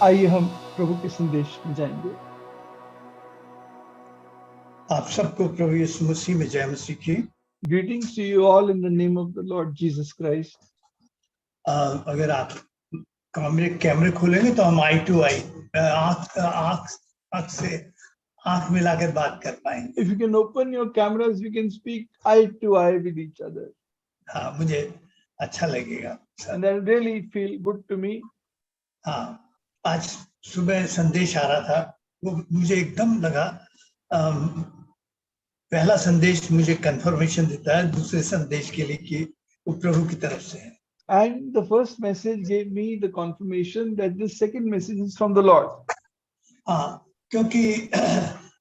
आइए हम प्रभु के संदेश में जाएंगे। आप सबको प्रभु यीशु मसीह में जय मसीह की। Greetings to you all in the name of the Lord Jesus Christ. अगर आप कैमरे खोलेंगे तो हम आई टू आई आंख से आंख मिलाकर बात कर पाएंगे। If you can open your cameras, we can speak eye to eye with each other. हाँ, मुझे अच्छा लगेगा sir. And that really feel good to me. हाँ, आज सुबह संदेश आ रहा था, वो मुझे एकदम लगा पहला संदेश मुझे कंफर्मेशन देता है दूसरे संदेश के लिए कि वो प्रभु की तरफ से है। And the first message gave me the confirmation that this second message is from the Lord. हाँ, क्योंकि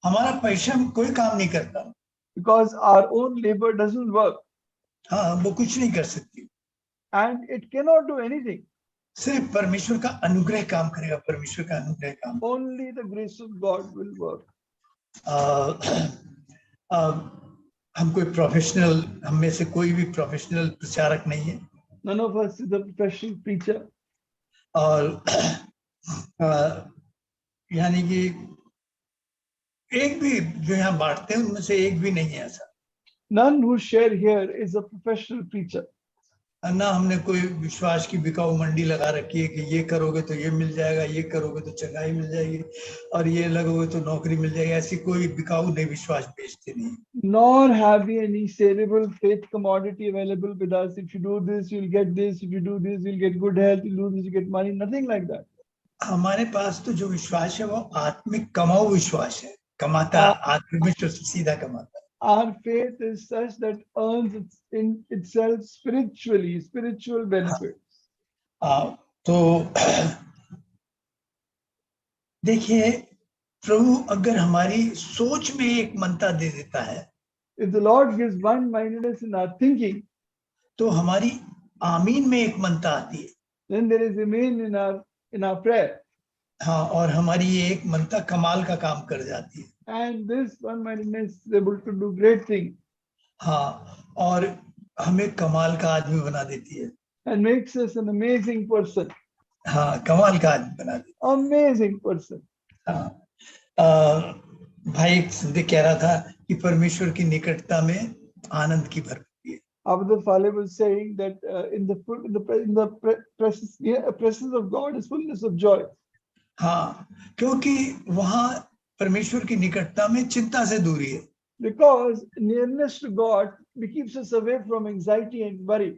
हमारा परिश्रम कोई काम नहीं करता। Because our own labor doesn't work. हाँ, वो कुछ नहीं कर सकती। And it cannot do anything. सिर्फ परमेश्वर का अनुग्रह काम करेगा, परमेश्वर का अनुग्रह काम। Only the grace of God will work. हम कोई प्रोफेशनल, हम में से कोई भी प्रोफेशनल प्रचारक नहीं है। None of us is a professional preacher. और यानी कि एक भी जो यहाँ बांटते हैं उनमें से एक भी नहीं है ऐसा। None who share here is a professional preacher. ना हमने कोई विश्वास की बिकाऊ मंडी लगा रखी है कि ये करोगे तो ये मिल जाएगा, ये करोगे तो चंगाई मिल जाएगी और ये लगोगे तो नौकरी मिल जाएगी। ऐसी कोई बिकाऊ नहीं विश्वास बेचते नहीं। Nor have we any saleable faith commodity available with us. If you do this, you'll get this. If you do this, you'll get good health. You do this, you get money. Nothing like that. हमारे पास तो जो विश्वास है वो आत्मिक कमाऊ विश्वास है, कमाता आत्मिक सीधा कमाता। Our faith is such that earns in itself spiritually, spiritual benefits. तो देखिए, प्रभु अगर हमारी सोच में एक मनता दे देता है, if the Lord gives one-mindedness in our thinking, तो हमारी आमीन में एक मनता आती है। then there is amen in our prayer. हाँ, और हमारी ये एक मनता कमाल का काम कर जाती है। And this one-mindedness is able to do great things. हाँ, और हमें कमाल का आदमी बना देती है। And makes us an amazing person. हाँ, कमाल का आदमी बना देती है। Amazing person. हाँ, भाई संदेश कह रहा था कि परमेश्वर की निकटता में आनंद की भरपूरी है। Abdul Faleh was saying that in the presence of God is fullness of joy. हाँ, क्योंकि वहाँ परमेश्वर की निकटता में चिंता से दूरी है। Because nearness to God keeps us away from anxiety and worry.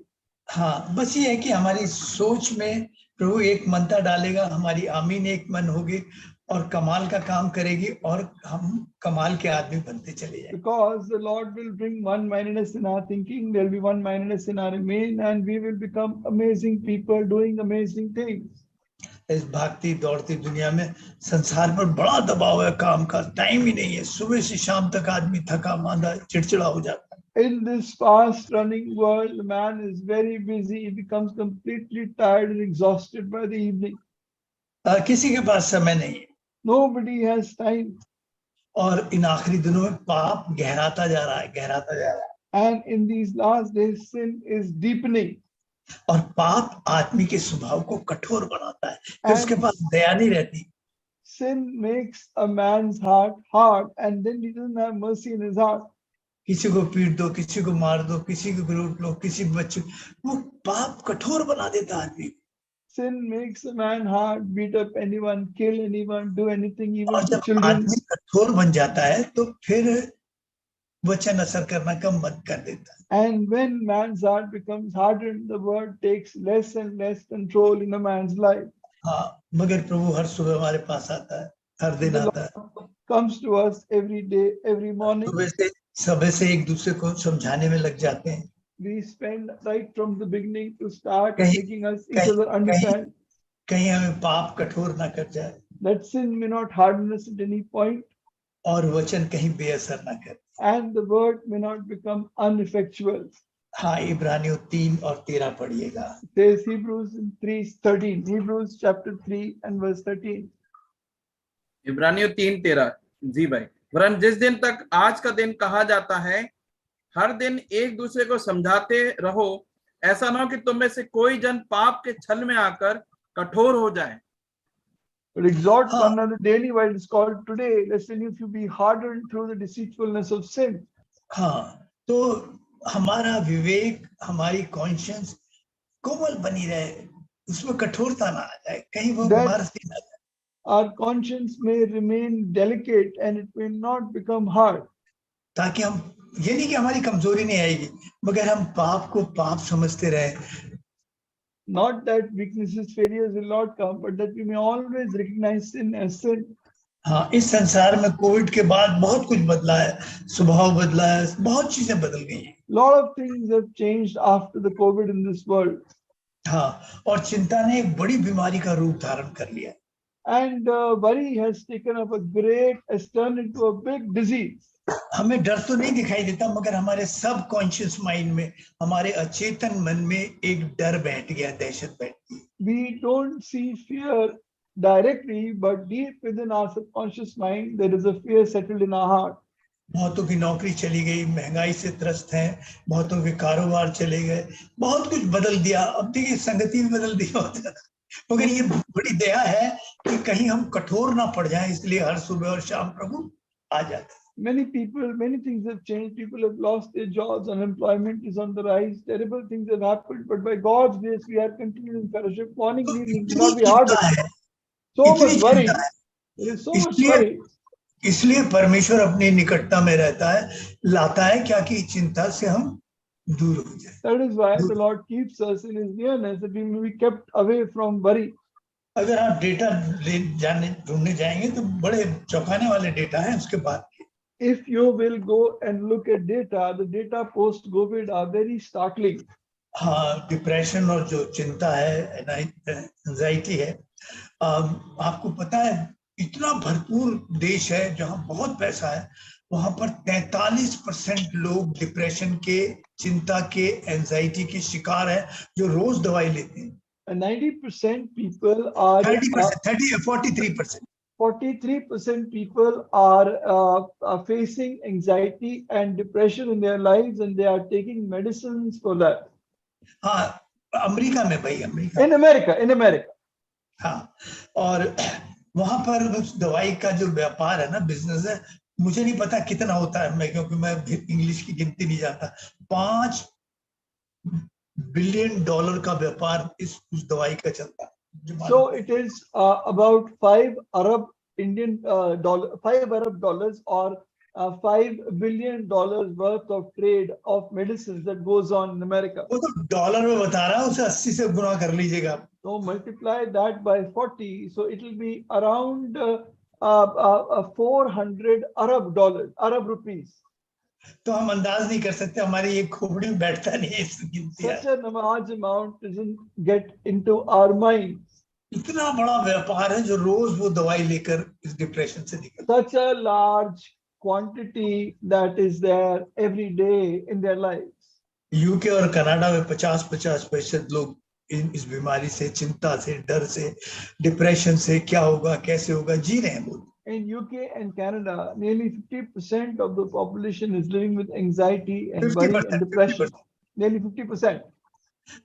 हाँ, बस ये है कि हमारी सोच में प्रभु एक मनता डालेगा, हमारी आमीन एक मन होगी और कमाल का काम करेगी और हम कमाल के आदमी बनते चले जाएंगे। Because the Lord will bring one-mindedness in our thinking, there will be one-mindedness in our amen, and we will become amazing people doing amazing things. इस भागती दौड़ती दुनिया में संसार पर बड़ा दबाव है, काम का टाइम ही नहीं है। सुबह से शाम तक आदमी थका मांदा चिड़चिड़ा हो जाता है। In this fast-running world, man is very busy. He becomes completely tired and exhausted by the evening. किसी के पास समय नहीं है। Nobody has time. और इन आखिरी दिनों में पाप गहराता जा रहा है, गहराता जा रहा है। And in these last days, sin is deepening. और पाप आदमी के स्वभाव को कठोर बनाता है, फिर उसके पास दया नहीं रहती। Sin makes a man's heart hard, and then he doesn't have mercy in his heart. किसी को पीट दो, किसी को मार दो, किसी को लूट लो, किसी बच्चे, वो पाप कठोर बना देता आदमी। Sin makes a man hard, beat up anyone, kill anyone, do anything, even और to जब children. आदमी कठोर बन जाता है तो फिर वचन असर करना कम बंद कर देता है। And when man's heart becomes hardened, the word takes less and less control in a man's life. हाँ, मगर प्रभु हर सुबह हमारे पास आता है, हर दिन आता है। Comes to us every day, every morning. सुबह से एक दूसरे को समझाने में लग जाते हैं। We spend right from the beginning to start making us each other understand. कहीं हमें पाप कठोर ना कर जाए। That sin may not harden us at any point. और वचन कहीं बेअसर ना करे। And the word may not become ineffectual. हाँ, इब्रानियों 3 और 13 पढ़िएगा। Says Hebrews 3:13. Hebrews chapter 3 and verse 13. इब्रानियों 3:13। जी भाई, वरन जिस दिन तक आज का दिन कहा जाता है, हर दिन एक दूसरे को समझाते रहो, ऐसा ना हो कि तुम में से कोई जन पाप के छल में आकर कठोर हो जाए। But exhort हाँ, one another daily while it is called today, lest any of you be hardened through the deceitfulness of sin. हाँ, तो हमारा विवेक, हमारी कॉन्शियंस कोमल बनी रहे, उसमें कठोरता ना आ जाए, कहीं वो That मर्जी ना जाए, our conscience may remain delicate and it may not become hard. ताकि हम, ये नहीं कि हमारी कमजोरी नहीं आएगी, मगर हम पाप को पाप समझते रहे। Not that weaknesses, failures will not come, but that we may always recognize sin as sin. हाँ, इस संसार में कोविड के बाद बहुत कुछ बदला है, स्वभाव बदला है, बहुत चीजें बदल गई हैं। Lot of things have changed after the COVID in this world. हाँ, और चिंता ने एक बड़ी बीमारी का रूप धारण कर लिया। And worry has taken up has turned into a big disease. हमें डर तो नहीं दिखाई देता, मगर हमारे सब कॉन्शियस माइंड में, हमारे अचेतन मन में एक डर बैठ गया, दहशत बैठ गई। We don't see fear directly, but deep within our subconscious mind, there is a fear settled in our heart. बहुतों की नौकरी चली गई, महंगाई से त्रस्त हैं, बहुतों के कारोबार चले गए, बहुत कुछ बदल दिया। अब देखिए संगति भी बदल दी होता है, मगर ये बड़ी दया है कि कहीं हम कठोर ना पड़ जाएं, इसलिए हर सुबह और शाम प्रभु आ जाते हैं। Many things have changed. People have lost their jobs. Unemployment is on the rise. Terrible things have happened. But by God's grace, we are continuing fellowship. Morning, तो evening. Do इतनी not be hard. चिंता है, So इतनी much worry. चिंता है, There is so much इसलिए worry. इसलिए परमेश्वर अपनी निकटता में रहता है, लाता है क्या कि चिंता से हम दूर हो जाए। That is why the Lord keeps us in His nearness, that we may be kept away from worry. अगर आप डेटा ढूंढने जाएंगे तो बड़े चौंकाने वाले डेटा है उसके बाद। If you will go and look at data, the data post-COVID are very startling. हाँ, डिप्रेशन और जो चिंता है, एंजाइटी है, आपको पता है इतना भरपूर देश है जहां बहुत पैसा है, वहां पर 43% लोग डिप्रेशन के, चिंता के, एंजाइटी के शिकार हैं, जो रोज दवाई लेते हैं। 90% people are 43% 43% people are facing anxiety and depression in their lives, and they are taking medicines for that. हाँ, अमेरिका में भाई, अमेरिका In America. हाँ, और वहां पर उस दवाई का जो व्यापार है ना, बिजनेस है, मुझे नहीं पता कितना होता है, मैं क्योंकि मैं इंग्लिश की गिनती नहीं जानता। $5 बिलियन का व्यापार उस दवाई का चलता है। So it is about $5 Arab dollars or $5 billion worth of trade of medicines that goes on in America. वो तो डॉलर में बता रहा है, उसे 80 से गुना कर लीजिएगा। So multiply that by 40, so it will be around 400 Arab rupees. तो हम अंदाज नहीं कर सकते, हमारी ये खोपड़ी में बैठता नहीं है इस गिनती। Such a large amount doesn't get into our minds. इतना बड़ा व्यापार है जो रोज वो दवाई लेकर इस डिप्रेशन से निकलता है। Such a large quantity that is there every day in their lives. UK और कनाडा में 50% लोग इस बीमारी से, चिंता से, डर से, डिप्रेशन से, क्या होगा कैसे होगा, जी रहे हैं लोग। In UK and Canada, nearly 50% of the population is living with anxiety and worry and depression. 50%. Nearly 50%.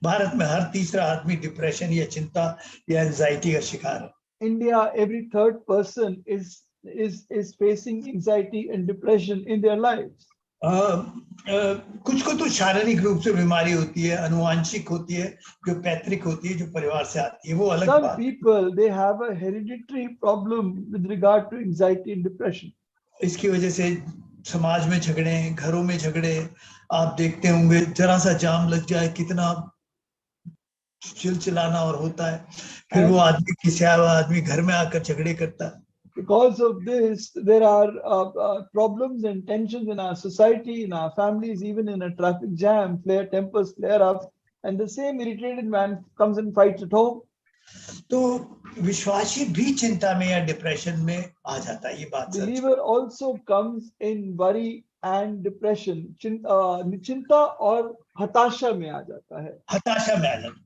Bharat में हर तीसरा आदमी डिप्रेशन या चिंता या एंजाइटी का शिकार है। India, every third person is facing anxiety and depression in their lives. कुछ को तो शारीरिक रूप से बीमारी होती है, अनुवांशिक होती है, जो पैतृक होती है, जो परिवार से आती है, वो अलग बात। Some people, they have a hereditary problem with regard to anxiety and depression. इसकी वजह से समाज में झगड़े, घरों में झगड़े, आप देखते होंगे जरा सा जाम लग जाए कितना चिल्लाना और होता है, फिर वो आदमी खिसिया हुआ आदमी घर में आकर झगड़े करता है। Because of this, there are problems and tensions in our society, in our families, even in a traffic jam, tempers flare up, and the same irritated man comes and fights at home. तो विश्वासी भी चिंता में या depression में आ जाता है, ये बात सच है। Believer also comes in worry and depression, चिंता और हताशा में आ जाता है। हताशा में आ जाता।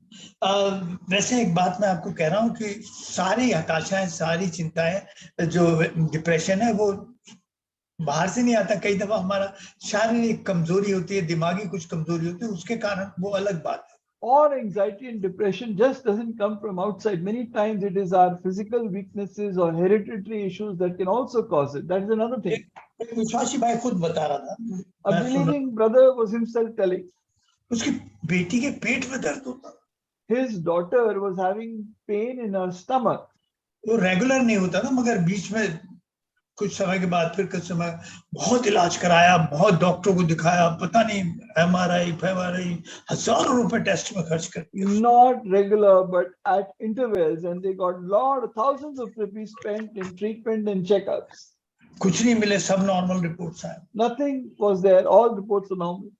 वैसे एक बात मैं आपको कह रहा हूँ कि सारी हताशाएं, सारी चिंताएं, जो डिप्रेशन है, वो बाहर से नहीं आता। कई दफा हमारा शारीरिक कमजोरी होती है, दिमागी कुछ कमजोरी होती है, उसके कारण वो अलग बात है। or anxiety and depression just doesn't come from outside. Many times it is our physical weaknesses or hereditary issues that can also cause it. That is another thing. एक विश्वासी भाई खुद बता रहा था, A मैं सुन रहा, believing brother was himself telling उसकी बेटी के पेट में दर्द होता था, his daughter was having pain in her stomach. वो रेगुलर नहीं होता था, मगर बीच में कुछ समय के बाद फिर कुछ समय बहुत इलाज कराया, बहुत डॉक्टरों को दिखाया, पता नहीं MRI हजारों रुपए टेस्ट में खर्च कर दिया. Not regular, but at intervals, and they got thousands of rupees spent in treatment and checkups. कुछ नहीं मिले, सब नॉर्मल रिपोर्ट्स आए. Nothing was there. All reports were normal.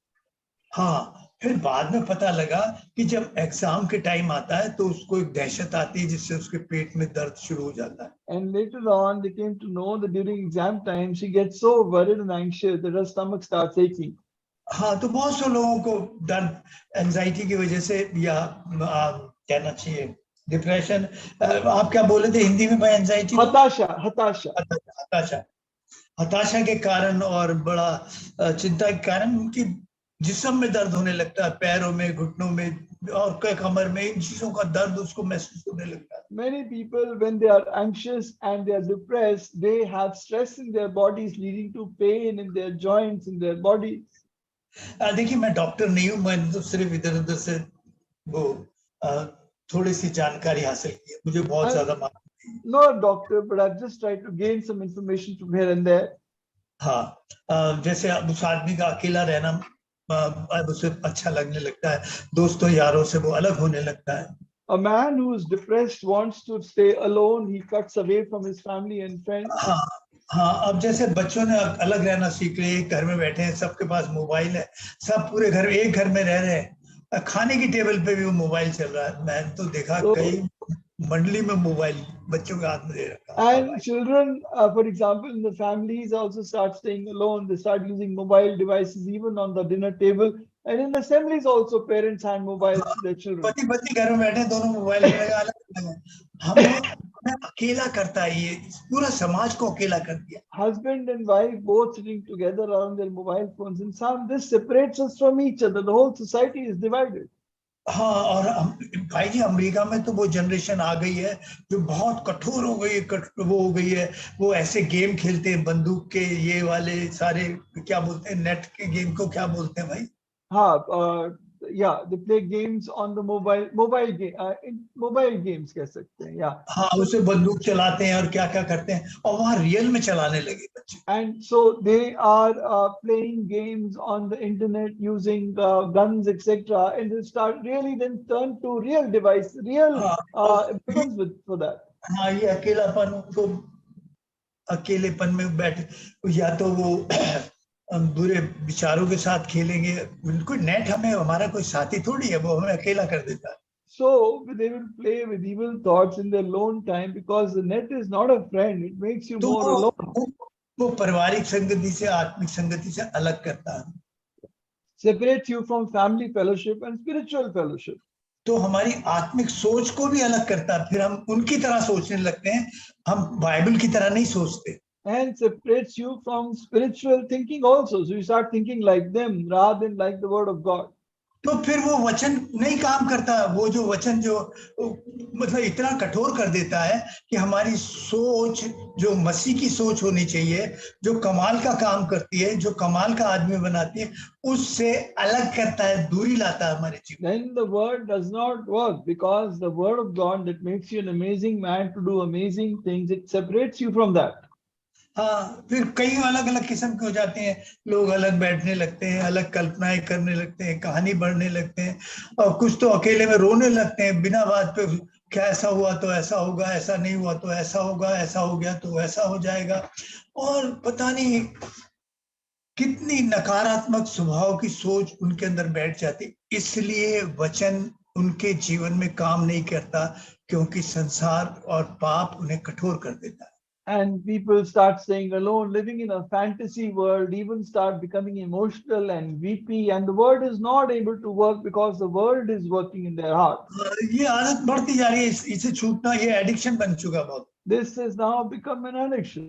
हाँ, फिर बाद में पता लगा कि जब एग्जाम के टाइम आता है तो उसको एक दहशत आती है जिससे उसके पेट में दर्द शुरू हो जाता है. And later on, they came to know that during exam time, she gets so worried and anxious that her stomach starts aching. हाँ, तो बहुत से लोगों को दर्द एंजाइटी की वजह से या कहना चाहिए डिप्रेशन, आप क्या बोले थे हिंदी में भाई? एंजाइटी, हताशा के कारण और बड़ा चिंता के कारण उनकी जिस्म में दर्द होने लगता है, पैरों में, घुटनों में और कमर में, इन चीजों का दर्द उसको महसूस होने लगता है. Many people, when they are anxious and they are depressed, they have stress in their bodies, leading to pain in their joints, in their bodies. देखिए, मैं डॉक्टर नहीं हूँ, मैंने तो सिर्फ इधर उधर से वो थोड़ी सी जानकारी हासिल की है, मुझे बहुत ज्यादा मालूम नहीं. Not a doctor, but I've just tried to gain some information from here and there. हाँ, जैसे अब उस आदमी का अकेला रहना अब उसे अच्छा लगने लगता है, दोस्तों यारों से वो अलग होने लगता है. A man who is depressed wants to stay alone. He cuts away from his family and friends. हाँ, अब जैसे बच्चों ने अलग रहना सीख लिया, एक घर में बैठे हैं, सबके पास मोबाइल है, सब पूरे घर एक घर में रह रहे हैं, खाने की टेबल पे भी वो मोबाइल चल रहा है. मैं तो देखा कई मंडली में मोबाइल बच्चों के हाथ में दे रखा. And children, for example, in the families also start staying alone. They start using mobile devices even on the dinner table. And in assemblies also, parents hand mobiles to their children. पति घर में बैठे, दोनों mobile अलग. हमें अकेला करता है, ये पूरा समाज को अकेला कर दिया. Husband and wife both sitting together around their mobile phones. In some, this separates us from each other. The whole society is divided. हाँ, और भाई जी अमेरिका में तो वो जनरेशन आ गई है जो बहुत कठोर हो गई है, वो हो गई है, वो ऐसे गेम खेलते हैं बंदूक के, ये वाले सारे क्या बोलते हैं, नेट के गेम को क्या बोलते हैं भाई? हाँ, yeah, they play games on the mobile games कह सकते हैं. Yeah. हाँ, उसे बंदूक चलाते हैं और क्या क्या करते हैं, और वहाँ रियल में चलाने लगे बच्चे. And so they are playing games on the internet using guns, etc. And they start really then turn to real device, real weapons for that. हाँ, ये अकेलापन, उनको अकेलेपन में बैठे, या तो वो बुरे विचारों के साथ खेलेंगे. कोई नेट हमें हमारा कोई साथी थोड़ी है, वो हमें अकेला कर देता है. So they will play with evil thoughts in their lone time because the net is not a friend. It makes you more alone. वो पारिवारिक संगति से, आत्मिक संगति से अलग करता है. Separates you from family fellowship and spiritual fellowship. तो हमारी आत्मिक सोच को भी अलग करता है. फिर हम उनकी तरह सोचने लगते हैं, हम बाइबल की तरह नहीं सोचते. And separates you from spiritual thinking also. So you start thinking like them rather than like the word of God. तो फिर वो वचन नहीं काम करता. वो जो वचन जो मतलब इतना कठोर कर देता है कि हमारी सोच, जो मसीह की सोच होनी चाहिए, जो कमाल का काम करती है, जो कमाल का आदमी बनाती है, उससे अलग करता है, दूरी लाता है हमारे जीवन. Then the word does not work, because the word of God that makes you an amazing man to do amazing things, it separates you from that. हाँ, फिर कई अलग अलग किस्म के हो जाते हैं लोग, अलग बैठने लगते हैं, अलग कल्पनाएं करने लगते हैं, कहानी बढ़ने लगते हैं, और कुछ तो अकेले में रोने लगते हैं बिना बात पे. क्या ऐसा हुआ तो ऐसा होगा, ऐसा नहीं हुआ तो ऐसा होगा, ऐसा हो गया तो ऐसा हो जाएगा, और पता नहीं कितनी नकारात्मक स्वभाव की सोच उनके अंदर बैठ जाती. इसलिए वचन उनके जीवन में काम नहीं करता, क्योंकि संसार और पाप उन्हें कठोर कर देता है. And people start staying alone, living in a fantasy world, even start becoming emotional and weepy, and the word is not able to work because the world is working in their heart. ये आदत बढ़ती जा रही है, इसे छूटना ये addiction बन चुका बहुत. This has now become an addiction.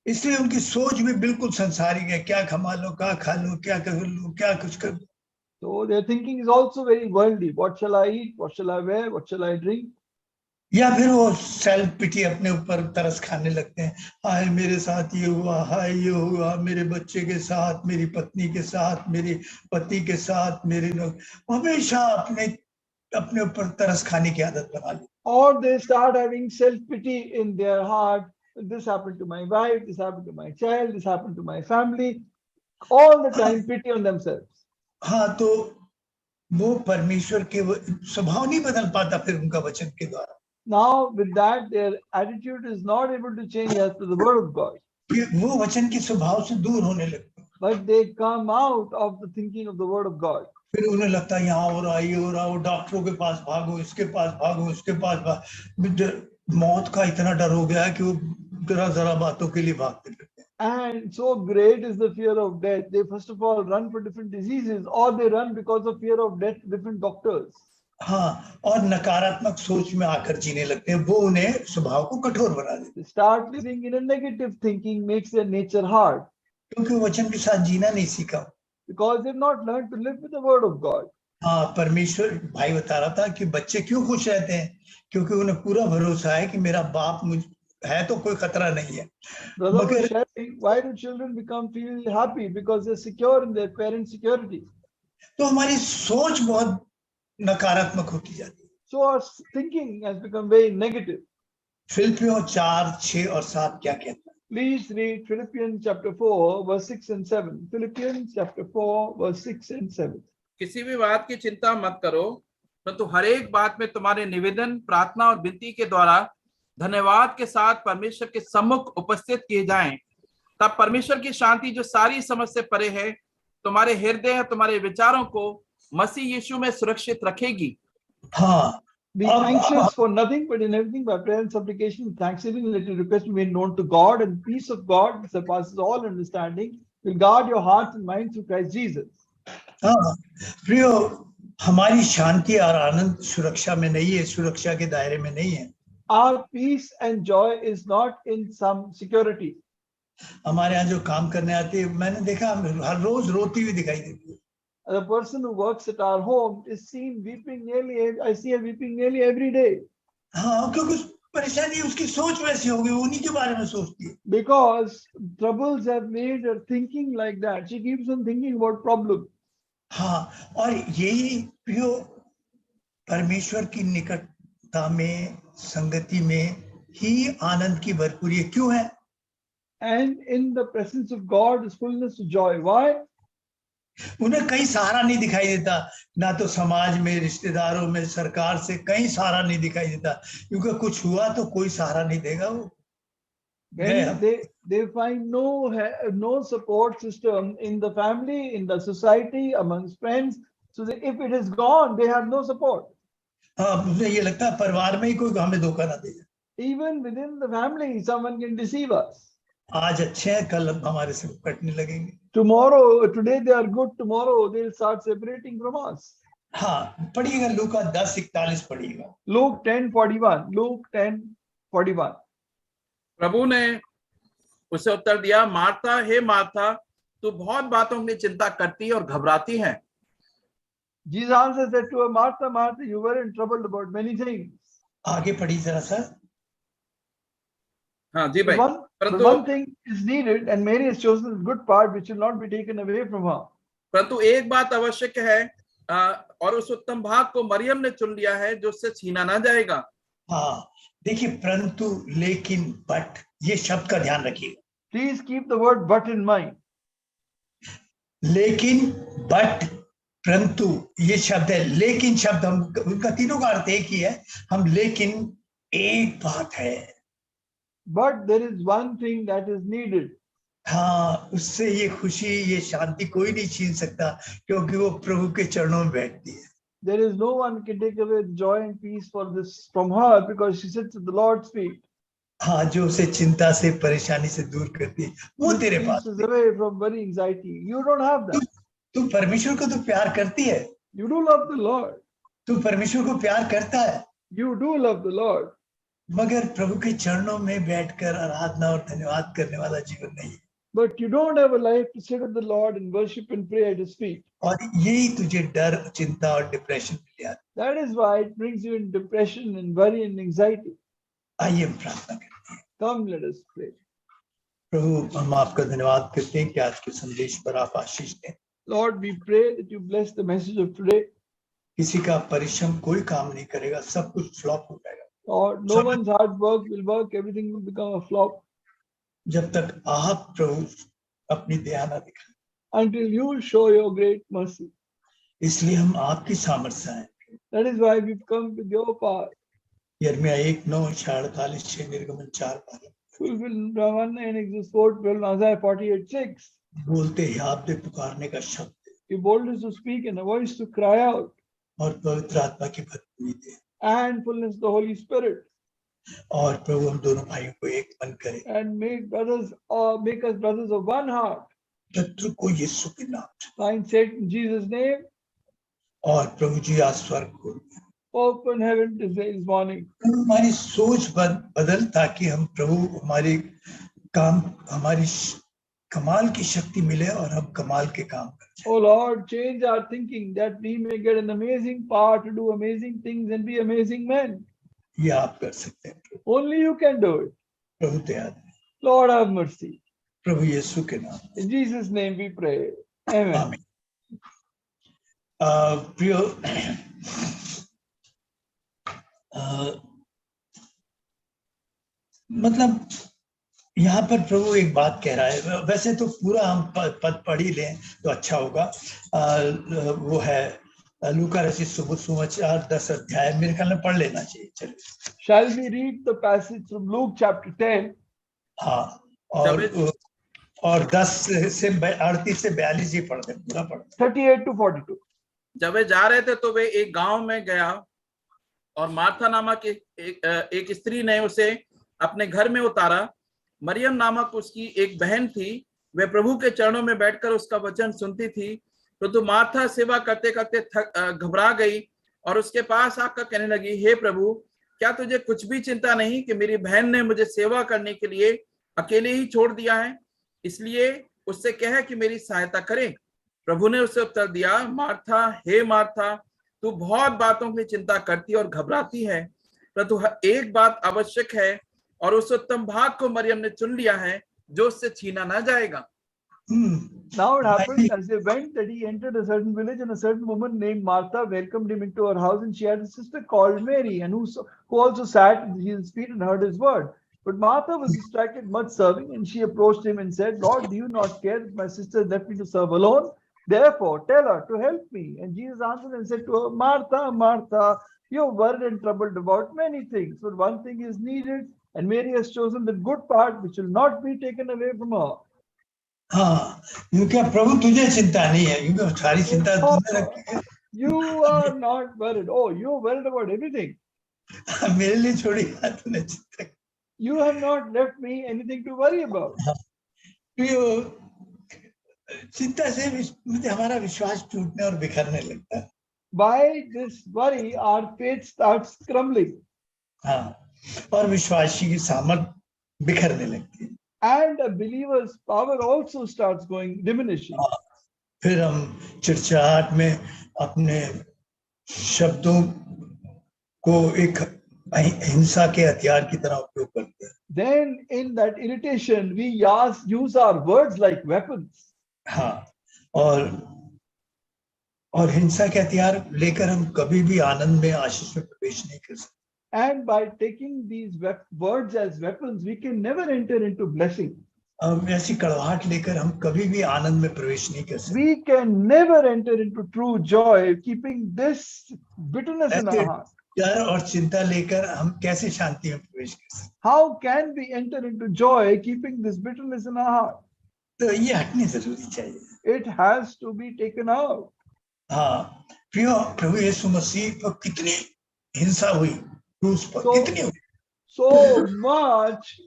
इसलिए उनकी सोच भी बिल्कुल संसारिक है. क्या कमा लो, क्या खा लो, क्या कर लो, क्या कुछ कर लो. So their thinking is also very worldly. What shall I eat? What shall I wear? What shall I drink? या फिर वो सेल्फ पिटी, अपने ऊपर तरस खाने लगते हैं, हाय मेरे साथ ये हुआ, हाय ये हुआ, मेरे बच्चे के साथ, मेरी पत्नी के साथ, मेरे पति के साथ, मेरे लोग, हमेशा अपने अपने ऊपर तरस खाने की आदत बना ली. Or they start having self-pity in their heart. This happened to my wife, this happened to my child, this happened to my family. All the time pity on themselves. हाँ, तो वो परमेश्वर के स्वभाव नहीं बदल पाता फिर उनका वचन के द्वारा. Now with that, their attitude is not able to change as to the word of God. वो वचन के स्वभाव से दूर होने लगते. But they come out of the thinking of the word of God. फिर उन्हें लगता है यहाँ हो रहा, ये हो रहा, वो डॉक्टरों के पास भागो, इसके पास भागो, उसके पास भागो. मौत का इतना डर हो गया है कि वो जरा जरा बातों के लिए भागते रहते हैं. And so great is the fear of death. They first of all run for different diseases, or they run because of fear of death, different doctors. हाँ, और नकारात्मक सोच में आकर जीने लगते हैं, वो उन्हें स्वभाव को कठोर बना देते They start living in a negative thinking, makes their nature hard. क्योंकि वचन के साथ जीना नहीं सीखा. Because they've not learned to live with the word of God. हाँ, परमेश्वर भाई बता रहा था कि बच्चे क्यों खुश रहते हैं, क्योंकि उन्हें पूरा भरोसा है कि मेरा बाप मुझ है तो कोई खतरा नहीं है. Brother was sharing, why do children feel happy? Because they're secure in their parents' security. तो हमारी सोच बहुत नकारात्मक होती जाती है. So our thinking has become very negative. फिलिपियों 4:6 और 7 क्या कहता है? Please read Philippians chapter 4, verse 6 and 7. Philippians chapter 4, verse 6 and 7. किसी भी बात की चिंता मत करो, परंतु हर एक बात में तुम्हारे निवेदन, प्रार्थना और विनती के द्वारा धन्यवाद के साथ परमेश्वर के सम्मुख उपस्थित किए जाएं. तब परमेश्वर की शांति जो सारी समझ से परे है, तुम्हारे हृदय, तुम्हारे विचारों को मसीह यीशु में सुरक्षित रखेगी. हाँ, Be anxious for nothing, but in everything by prayer and supplication with thanksgiving, let your request be made known to God, and peace of God which surpasses all understanding will guard your hearts and minds through Christ Jesus. हाँ, प्रियो, हमारी शांति और आनंद सुरक्षा में नहीं है, सुरक्षा के दायरे में नहीं है. Our peace and joy is not in some security. हमारे यहाँ जो काम करने आते हैं, मैंने देखा हर रोज रोती हुई दिखाई देती है. The person who works at our home is seen weeping nearly. I see her weeping nearly every day. हाँ, क्योंकि परेशानी उसकी सोच वैसी हो गई, उन्हीं के बारे में सोचती है. Because troubles have made her thinking like that. She keeps on thinking about problems. हाँ, और यही प्रियो परमेश्वर की निकटता में, संगति में ही आनंद की भरपूरी है. क्यों है? And in the presence of God is fullness of joy. Why? उन्हें कहीं सहारा नहीं दिखाई देता, ना तो समाज में, रिश्तेदारों में, सरकार से कहीं सहारा नहीं दिखाई देता, क्योंकि कुछ हुआ तो कोई सहारा नहीं देगा. वो They find no support system in the family, in the society, amongst friends. So that if it is gone, they have no support. हाँ, मुझे ये लगता है परिवार में ही कोई हमें धोखा ना दे. Even within the family, someone can deceive us. आज अच्छे हैं, कल हमारे से कटने लगेंगे. Today they are good, tomorrow they'll start separating from us. हाँ, पढ़िएगा लूका 10:41 पढ़िएगा. Luke 10:41. Luke 10:41. प्रभु ने उसे उत्तर दिया, मार्था, हे मार्था, तू बहुत बातों की चिंता करती है और घबराती है. Jesus answered, said to her, Martha, Martha, you were in trouble about many things. आगे पढ़ी जरा सा. हाँ जी भाई. One thing is needed, and Mary has chosen the good part, which will not be taken away from her. परंतु एक बात आवश्यक है, और उस उत्तम भाग को मरियम ने चुन लिया है, जो उससे छीना ना जाएगा. हाँ, देखिए, परंतु, लेकिन, बट, ये शब्द का ध्यान रखिए. Please keep the word but in mind. लेकिन, बट, परंतु, ये शब्द है. लेकिन शब्द हम उनका तीनों का अर्थ एक ही है. हम लेकिन एक बात है. But there is one thing that is needed. हाँ, उससे ये खुशी, ये शांति कोई नहीं छीन सकता, क्योंकि वो प्रभु के चरणों में बैठती है. There is no one can take away the joy and peace from her, because she sits at the Lord's feet. हाँ, जो उसे चिंता से, परेशानी से दूर करती है, वो तेरे पास. Away from worry, anxiety. You don't have that. तू परमेश्वर को तो प्यार करती है. You do love the Lord. तू परमेश्वर को प्यार करता है. You do love the Lord. मगर प्रभु के चरणों में बैठकर आराधना और धन्यवाद करने वाला जीवन नहीं. but you don't have a life to sit with the Lord and worship and pray at His feet. और यही तुझे डर, चिंता और डिप्रेशन में ले आता That is why it brings you in depression and worry and anxiety. है। आइए हम प्रार्थना करते हैं। Come, let us pray. प्रभु, हम आपका धन्यवाद करते हैं कि आज के संदेश पर आप आशीष दें। Lord, we pray that you bless the message of today. किसी का परिश्रम कोई काम नहीं करेगा, सब कुछ फ्लॉप हो जाएगा। Lord, no one's hard work will work, everything will become a flop जब तक आप प्रभु अपनी दया न दिखाएं। until you show your great mercy. इसलिए हम आपकी सामर्थ्य हैं। That is why we've come with your power. यिर्मयाह 1:9-48 निर्गमन 4 Fulfill Brahman and Exodus 4:12, Isaiah 48:6. बोलते ही आप दे पुकारने का शब्द You boldness to speak and a voice to cry out, और पवित्र आत्मा की भरपूरी दे। and fullness of the Holy Spirit, और प्रभु हम दोनों भाइयों को एक मन करें। and make us brothers of one heart. शत्रु को यीशु के नाम से, Bind Satan in Jesus' name. और प्रभु जी आज स्वर्ग खोल दें। Open heaven this morning. प्रभु हमारी सोच बदल, ताकि हम प्रभु हमारी कमाल की शक्ति मिले और हम कमाल के काम करें। Oh Lord, change our thinking that we may get an amazing power to do amazing things and be amazing men. ये आप कर सकते हैं प्रभु। Only you can do it. प्रभु दया दें। Lord, have mercy. प्रभु यीशु के नाम। In Jesus' name we pray. Amen. आमीन। प्रियो, मतलब यहाँ पर प्रभु एक बात कह रहा है। वैसे तो पूरा हम पद पढ़ ही लें तो अच्छा होगा। वो है लूका रचित सुसमाचार 10 अध्याय, मेरे ख्याल में पढ़ लेना चाहिए। चलिए, Shall we read the passage from Luke chapter 10? हाँ, और 10 से 38 से 42 ही पढ़ दें, पूरा पढ़ दें। 38 to 42. जब वे जा रहे थे तो वे एक गांव में गया और मार्था नामक एक स्त्री ने उसे अपने घर में उतारा। मरियम नामक उसकी एक बहन थी, वे प्रभु के चरणों में बैठकर उसका वचन सुनती थी। तो मार्था सेवा करते करते घबरा गई और उसके पास आकर कहने लगी, हे प्रभु, क्या तुझे कुछ भी चिंता नहीं कि मेरी बहन ने मुझे सेवा करने के लिए अकेले ही छोड़ दिया है? इसलिए उससे कह कि मेरी सहायता करे। प्रभु ने उसे उत्तर दिया, मार्था, हे मार्था, तू बहुत बातों की चिंता करती और घबराती है, परंतु एक बात आवश्यक है और उस उत्तम भाग को मरियम ने चुन लिया है जो उससे छीना ना जाएगा। Now it happened as they went that he entered a certain village, and a certain woman named Martha welcomed him into her house, and she had a sister called Mary, and who also sat at his feet and heard his word. But Martha was distracted much serving, and she approached him and said, Lord, do you not care that my sister has left me to serve alone? Therefore, tell her to help me. And Jesus answered and said to her, Martha, Martha, you are worried and troubled about many things, but one thing is needed, and Mary has chosen the good part which will not be taken away from her. हाँ, क्योंकि प्रभु तुझे चिंता नहीं है, क्योंकि सारी चिंता तूने रखी है। You are not worried. Oh, you are worried about everything. मेरे लिए छोड़ी बात तूने चिंता। You have not left me anything to worry about. चिंता से मुझे हमारा विश्वास टूटने और बिखरने लगता है। By this worry, our faith starts crumbling. हाँ, और विश्वासी की सामर्थ बिखरने लगती है। And a believer's power also starts diminishing. फिर हम चिड़चिड़ाहट में अपने शब्दों को एक हिंसा के हथियार की तरह उपयोग करते हैं। Then in that irritation, we use our words like weapons. हाँ, और हिंसा के हथियार लेकर हम कभी भी आनंद में, आशीष में प्रवेश नहीं कर सकते। And by taking these words as weapons, we can never enter into blessing. ऐसी कड़वाहट लेकर हम कभी भी आनंद में प्रवेश नहीं कर सकते। We can never enter into true joy, keeping this bitterness in our heart. डर और चिंता लेकर हम कैसे शांति में प्रवेश कर सकते? How can we enter into joy, keeping this bitterness in our heart? तो ये हटनी जरूरी चाहिए। It has to be taken out. हाँ, प्रभु यीशु मसीह पर कितनी हिंसा हुई, क्रूस पर कितनी हुई। So much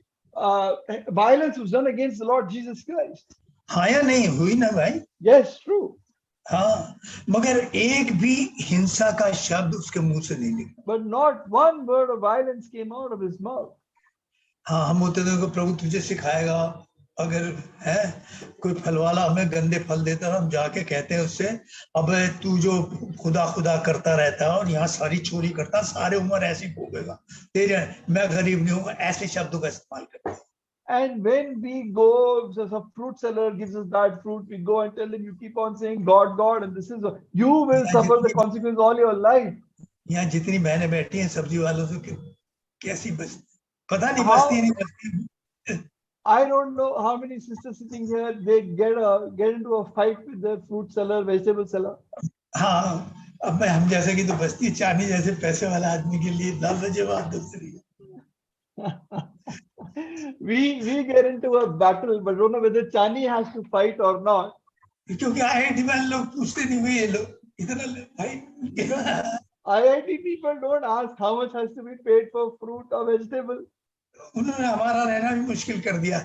violence was done against the Lord Jesus Christ. हाँ या नहीं हुई ना भाई? Yes, true. हाँ, मगर एक भी हिंसा का शब्द उसके मुंह से नहीं निकला। But not one word of violence came out of his mouth. हाँ, हम होते थे कि प्रभु तुझे सिखाएगा अगर है कोई फल वाला हमें गंदे फल देता है, हम जाके कहते हैं उससे, अबे तू जो खुदा खुदा करता रहता है और यहाँ सारी चोरी करता, सारे उम्र ऐसे ही भोगेगा, तेरे मैं गरीब नहीं हूँ, ऐसे शब्दों का इस्तेमाल करते हैं। And when we go, so some fruit seller gives us bad fruit, we go and tell him, you keep on saying God, God, and this is, you will यहाँ suffer the जितनी consequence all your life. यहाँ जितनी बहनें बैठी हैं सब्जी वालों से, कैसी बस पता नहीं How, बसती नहीं बसती। I don't know how many sisters sitting here, they get into a fight with the fruit seller, vegetable seller. हाँ, अब मैं हम जैसे कि तो बस्ती चांदी जैसे पैसे वाला आदमी के लिए लाल बजे बात दूसरी है। we get into a battle, but don't know whether Chani has to fight or not. क्योंकि IIT वाले लोग पूछते नहीं हुए, ये लोग इतना भाई IIT people don't ask how much has to be paid for fruit or vegetable. उन्होंने हमारा रहना भी मुश्किल कर दिया।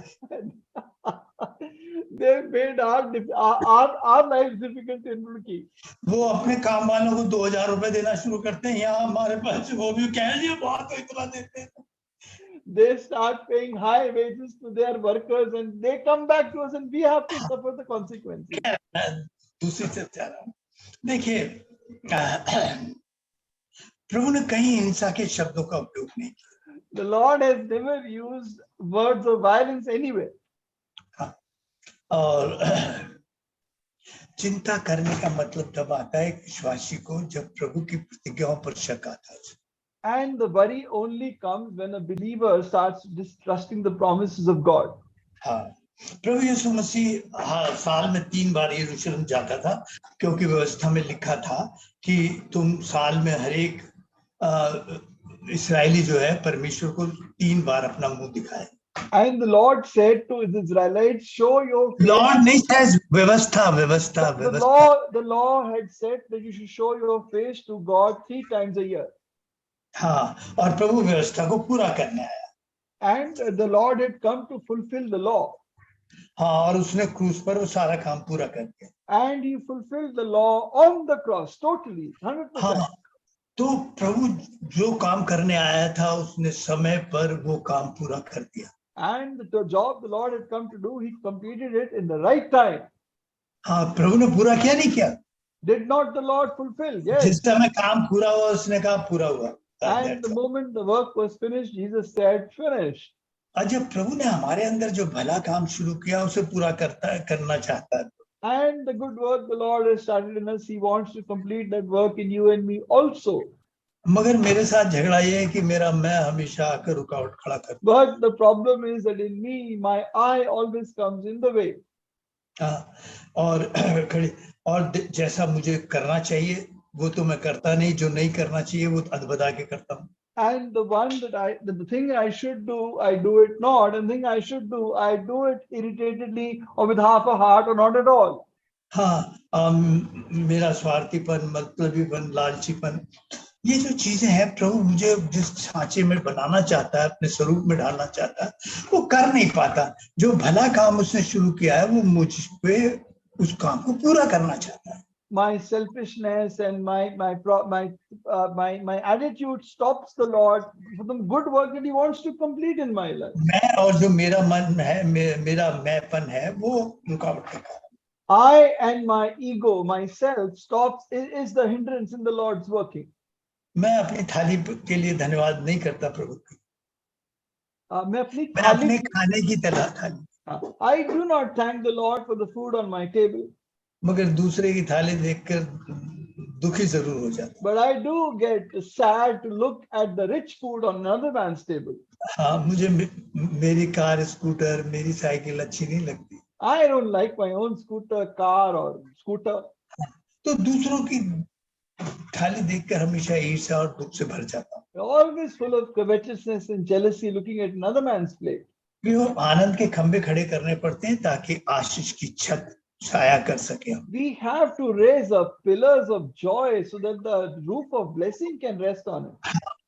They made our lives difficult in Roorkee. वो अपने काम वालों को 2000 रुपए देना शुरू करते हैं, यहाँ हमारे पास वो भी कह दिए बहुत तो इतना देते हैं। They start paying high wages to their workers and they come back to us and we have to suffer the consequences. दूसरी चर्चा रहा हूँ। देखिए प्रभु ने कहीं हिंसा के शब्दों का उपयोग नहीं किया। The Lord has never used words of violence anywhere. और चिंता करने का मतलब तब आता है विश्वासी को जब प्रभु की प्रतिज्ञाओं पर शक आता है। And the worry only comes when a believer starts distrusting the promises of God. हाँ, प्रभु यीशु मसीह साल में 3 बार यरूशलेम जाता था, क्योंकि व्यवस्था में लिखा था कि तुम साल में हर एक इस्राएली जो है परमेश्वर को 3 बार अपना मुंह दिखाए। And the Lord said to the Israelites, show your face. Lord नहीं says व्यवस्था। The law had said that you should show your face to God 3 times a year. हाँ, और प्रभु व्यवस्था को पूरा करने आया। And the Lord had come to fulfill the law. हाँ, और उसने क्रूस पर वो सारा काम पूरा कर दिया। And he fulfilled the law on the cross totally, 100%. हाँ, तो प्रभु जो काम करने आया था उसने समय पर वो काम पूरा कर दिया। And the job the Lord had come to do, he completed it in the right time. हाँ, प्रभु ने पूरा किया नहीं किया? Did not the Lord fulfill? Yes. जिस समय काम पूरा हुआ उसने कहा पूरा हुआ। And the moment the work was finished, Jesus said, finished. और जब प्रभु ने हमारे अंदर जो भला काम शुरू किया उसे पूरा करना चाहता है। And the good work the Lord has started in us, he wants to complete that work in you and me also. मगर मेरे साथ झगड़ा ये है कि मेरा मैं हमेशा आकर रुकावट खड़ा करता हूं। But the problem is that in me, my I always comes in the way. और जैसा मुझे करना चाहिए वो तो मैं करता नहीं, जो नहीं करना चाहिए वो अधबदा के करता हूँ। And the thing I should do, I do it not, and the thing I should do, I do it irritatedly or with half a heart or not at all. हाँ, मेरा स्वार्थीपन, मतलबीपन, लालचीपन, ये जो चीजें हैं प्रभु मुझे जिस सांचे में बनाना चाहता है, अपने स्वरूप में डालना चाहता है, वो कर नहीं पाता। जो भला काम उसने शुरू किया है वो मुझ पे उस काम को पूरा करना चाहता है। My selfishness and my attitude stops the Lord for the good work that he wants to complete in my life. मैं और जो मेरा मन है, मेरा मैंपन है, वो रुकावट का कारण। I and my ego, myself, is the hindrance in the Lord's working. मैं अपनी थाली के लिए धन्यवाद नहीं करता प्रभु की। मैं अपने खाने की थाली। I do not thank the Lord for the food on my table. मगर दूसरे की थाली देखकर दुखी जरूर हो जाता। But I do get sad to look at the rich food on another man's table. हाँ, मुझे मेरी कार, स्कूटर, मेरी साइकिल अच्छी नहीं लगती। I don't like my own car or scooter. तो दूसरों की थाली देखकर हमेशा ईर्ष्या और दुख से भर जाता हूँ। Always full of covetousness and jealousy, looking at another man's plate. वो आनंद के खंभे खड़े करने पड़ते हैं ताकि आशीष की छत छाया कर सके। We have to raise up pillars of joy so that the roof of blessing can rest on it.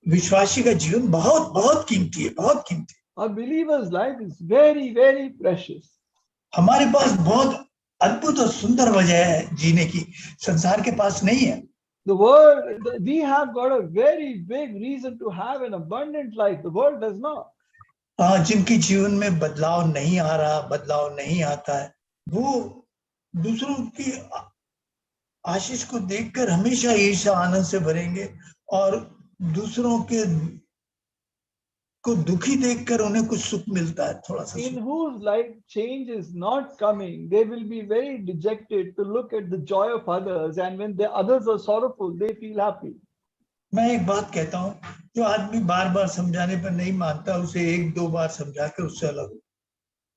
विश्वासी का जीवन बहुत बहुत कीमती है, बहुत कीमती। A believer's life is very, very precious. हमारे पास बहुत अद्भुत और सुंदर वजह है जीने की, संसार के पास नहीं है। We have got a very big reason to have an abundant life. The world does not. जिनके जीवन में बदलाव नहीं आ रहा, बदलाव नहीं आता है, वो दूसरों की आशीष को देखकर हमेशा ईर्ष्या आनंद से भरेंगे और दूसरों के को दुखी देखकर उन्हें कुछ सुख मिलता है, थोड़ा सा In सुख। whose life change is not coming, they will be very dejected to look at the joy of others, and when the others are sorrowful, they feel happy. मैं एक बात कहता हूँ, जो आदमी बार बार समझाने पर नहीं मानता, उसे एक दो बार समझा कर उससे अलग हो।